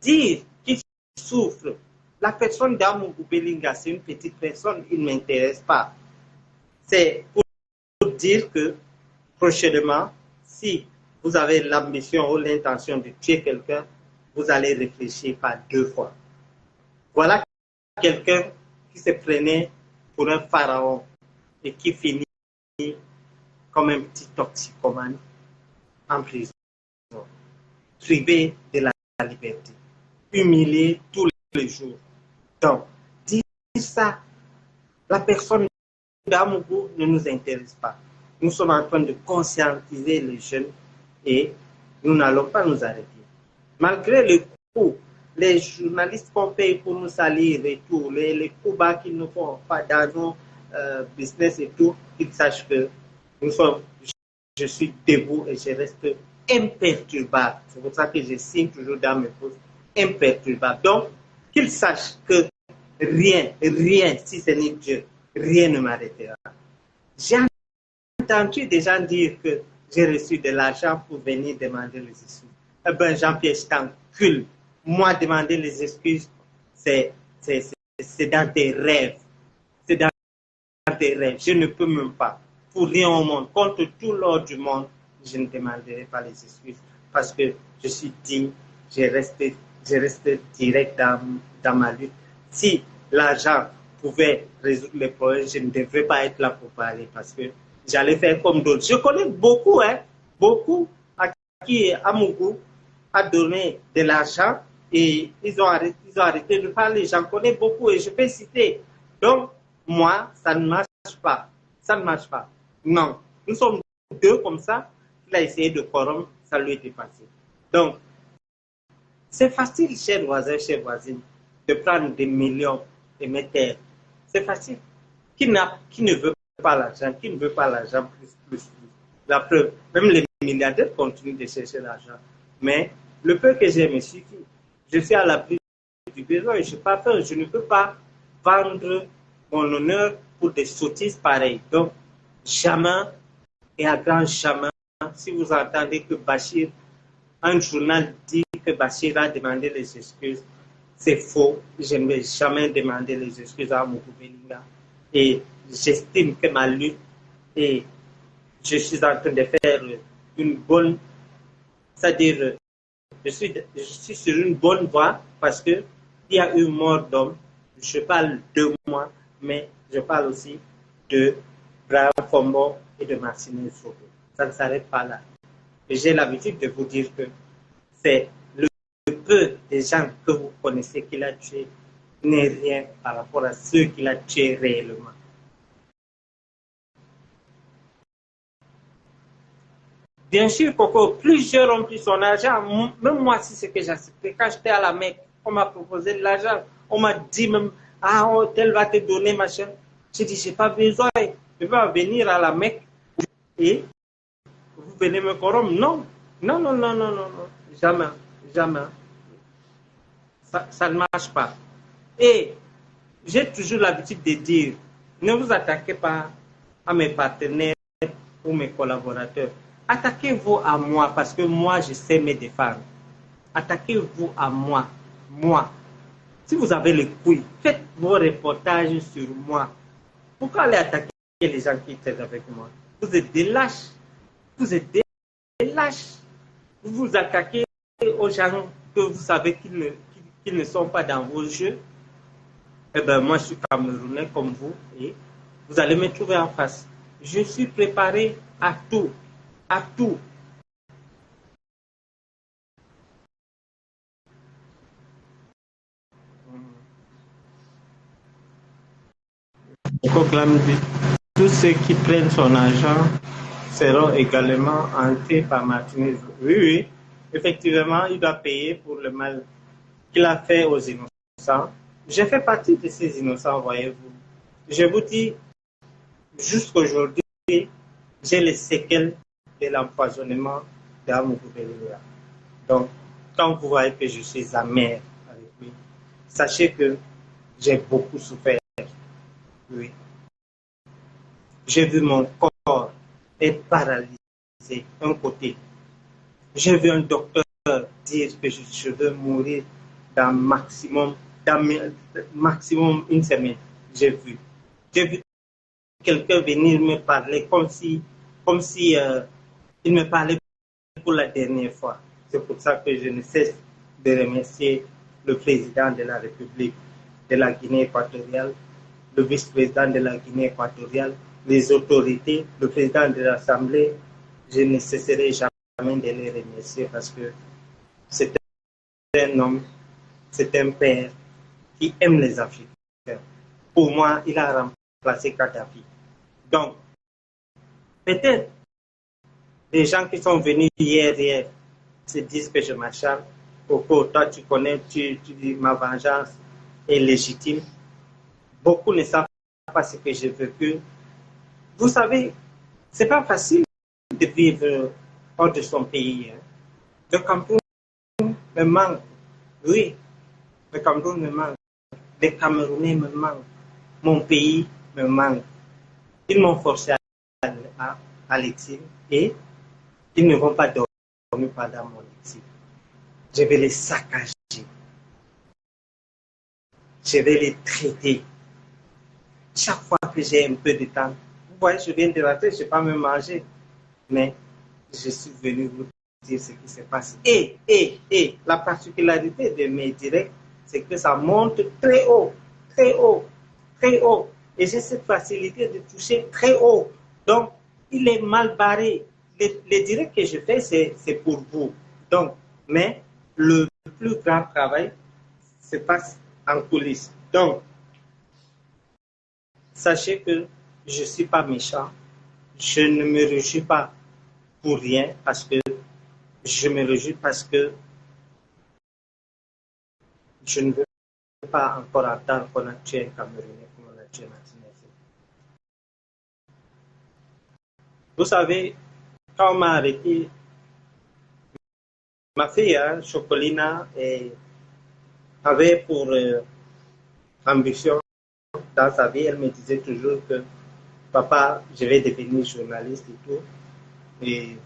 dire qu'il souffre, la personne d'Amougou Bellinga, c'est une petite personne, il ne m'intéresse pas. C'est pour dire que prochainement, si vous avez l'ambition ou l'intention de tuer quelqu'un, vous allez réfléchir par 2 fois. Voilà quelqu'un qui se prenait pour un pharaon et qui finit comme un petit toxicomane en prison, privé de la liberté, humilié tous les jours. Donc, dire ça, la personne d'Amougou ne nous intéresse pas. Nous sommes en train de conscientiser les jeunes et nous n'allons pas nous arrêter. Malgré le coup, les journalistes qu'on paye pour nous salir et tout, les coups bas qu'ils nous font pas dans nos business et tout, qu'ils sachent que je suis debout et je reste imperturbable. C'est pour ça que je signe toujours dans mes postes, imperturbable. Donc, qu'ils sachent que rien, si ce n'est Dieu, rien ne m'arrêtera. J'ai entendu des gens dire que j'ai reçu de l'argent pour venir demander les excuses. Eh bien, Jean-Pierre, je t'encule. Moi, demander les excuses, c'est dans tes rêves. C'est dans tes rêves. Je ne peux même pas. Pour rien au monde, contre tout l'ordre du monde, je ne demanderai pas les excuses parce que je suis digne, je reste direct dans ma lutte. Si l'argent pouvait résoudre les problèmes, je ne devrais pas être là pour parler parce que j'allais faire comme d'autres. Je connais beaucoup, beaucoup à qui Amougou a donné de l'argent et ils ont arrêté de parler. J'en connais beaucoup et je peux citer. Donc, moi, ça ne marche pas. Ça ne marche pas. Non. Nous sommes 2 comme ça. Il a essayé de corrompre, ça lui est dépassé. Donc, c'est facile, chers voisins, chères voisines, de prendre des millions et mettre. C'est facile. Qui ne veut pas l'argent, qui ne veut pas l'argent plus. La preuve, même les milliardaires continuent de chercher l'argent. Mais le peu que j'ai me suffit. Je suis à l'abri du besoin et je ne peux pas vendre mon honneur pour des sottises pareilles. Donc, jamais et à grand jamais, si vous entendez que Bachir, un journal dit que Bachir a demandé les excuses, c'est faux. Je ne vais jamais demander les excuses à Amougou Bellinga. Et j'estime que ma lutte, et je suis en train de faire une bonne, c'est-à-dire, je suis sur une bonne voie parce qu'il y a eu mort d'homme. Je parle de moi, mais je parle aussi de Brahim Fombo et de Martinez Soto. Ça ne s'arrête pas là. Et j'ai l'habitude de vous dire que c'est le peu des gens que vous connaissez qu'il a tué n'est rien par rapport à ceux qu'il a tués réellement. Bien sûr, Coco, plusieurs ont pris son argent. Même moi, c'est ce que j'ai accepté. Quand j'étais à la Mecque, On m'a proposé de l'argent. On m'a dit même, ah, tel va te donner, machin. J'ai dit, j'ai pas besoin. Je vais venir à la Mecque et vous venez me corrompre. Non, non, non, non, non, non, non. Jamais, jamais. Ça ne marche pas. Et j'ai toujours l'habitude de dire, ne vous attaquez pas à mes partenaires ou mes collaborateurs. Attaquez-vous à moi parce que moi, je sais me défendre. Attaquez-vous à moi. Moi. Si vous avez les couilles, faites vos reportages sur moi. Pourquoi aller attaquer les gens qui étaient avec moi? Vous êtes des lâches. Vous êtes des lâches. Vous vous attaquez aux gens que vous savez qu'ils ne sont pas dans vos jeux. Eh bien, moi, je suis Camerounais comme vous et vous allez me trouver en face. Je suis préparé à tout. À tout. Tous ceux qui prennent son argent seront également hantés par Martinez. Oui, oui, effectivement, il doit payer pour le mal qu'il a fait aux innocents. J'ai fait partie de ces innocents, voyez-vous. Je vous dis, jusqu'aujourd'hui, j'ai les séquelles de l'empoisonnement d'Amougou Bellia. Donc, quand vous voyez que je suis amer avec lui, sachez que j'ai beaucoup souffert. Oui. J'ai vu mon corps être paralysé d'un côté. J'ai vu un docteur dire que je veux mourir dans maximum une semaine. J'ai vu quelqu'un venir me parler comme si il me parlait pour la dernière fois. C'est pour ça que je ne cesse de remercier le président de la République de la Guinée équatoriale, le vice-président de la Guinée équatoriale, les autorités, le président de l'Assemblée. Je ne cesserai jamais de les remercier parce que c'est un homme, c'est un père qui aime les Africains. Pour moi, il a remplacé Kadhafi. Donc, peut-être les gens qui sont venus hier se disent que je m'acharne. Coco, toi tu connais, tu dis ma vengeance est légitime. Beaucoup ne savent pas ce que j'ai vécu. Vous savez, c'est pas facile de vivre hors de son pays. Hein. Le Cameroun me manque. Oui, le Cameroun me manque. Les Camerounais me manquent. Mon pays me manque. Ils m'ont forcé à l'exil et ils ne vont pas dormir pendant mon exil. Je vais les saccager. Je vais les traiter. Chaque fois que j'ai un peu de temps, vous voyez, je viens de rentrer, je n'ai pas même mangé. Mais je suis venu vous dire ce qui se passe. Et la particularité de mes directs, c'est que ça monte très haut, très haut, très haut. Et j'ai cette facilité de toucher très haut. Donc, il est mal barré. Les directs que je fais, c'est pour vous. Donc, mais le plus grand travail se passe en coulisses. Donc, sachez que je ne suis pas méchant. Je ne me réjouis pas pour rien parce que je me réjouis parce que je ne veux pas encore attendre qu'on a tué un Camerounais comme on a tué Martinez. Vous savez, quand on m'a arrêté, ma fille, Chocolina, avait pour ambition dans sa vie, elle me disait toujours que papa, je vais devenir journaliste et tout. Et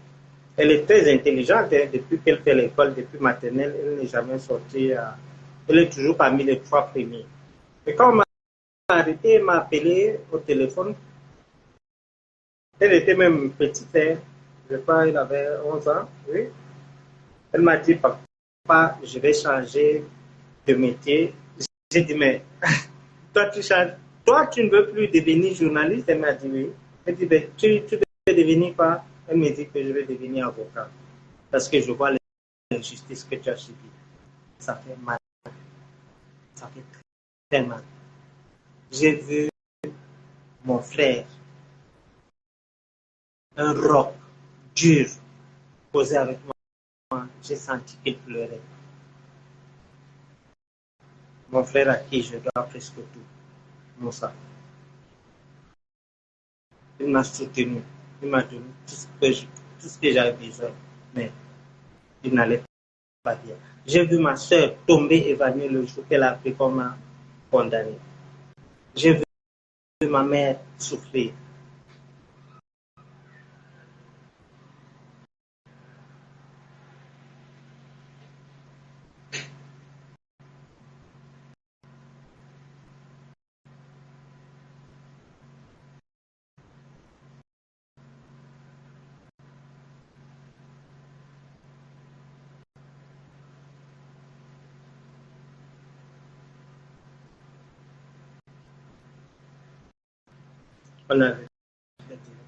elle est très intelligente, hein, depuis qu'elle fait l'école, depuis maternelle, elle n'est jamais sortie. Elle est toujours parmi les 3 premiers. Et quand on m'a arrêté, elle m'a appelé au téléphone. Elle était même petite, hein. Je crois qu'elle avait 11 ans. Oui. Elle m'a dit, papa, je vais changer de métier. J'ai dit, mais toi, tu changes. Toi, tu ne veux plus devenir journaliste? Elle m'a dit oui. Elle dit, ben, tu veux devenir quoi? Elle me dit que je vais devenir avocat. Parce que je vois l'injustice que tu as subie. Ça fait mal. Ça fait très mal. J'ai vu mon frère, un roc dur, posé avec moi. J'ai senti qu'il pleurait. mon frère à qui je dois presque tout, Moussa. Il m'a soutenu, il m'a donné tout ce que j'avais besoin, mais il n'allait pas bien. J'ai vu ma soeur tomber évanouie le jour qu'elle a appris qu'on m'a condamné. J'ai vu ma mère souffrir. On avait fait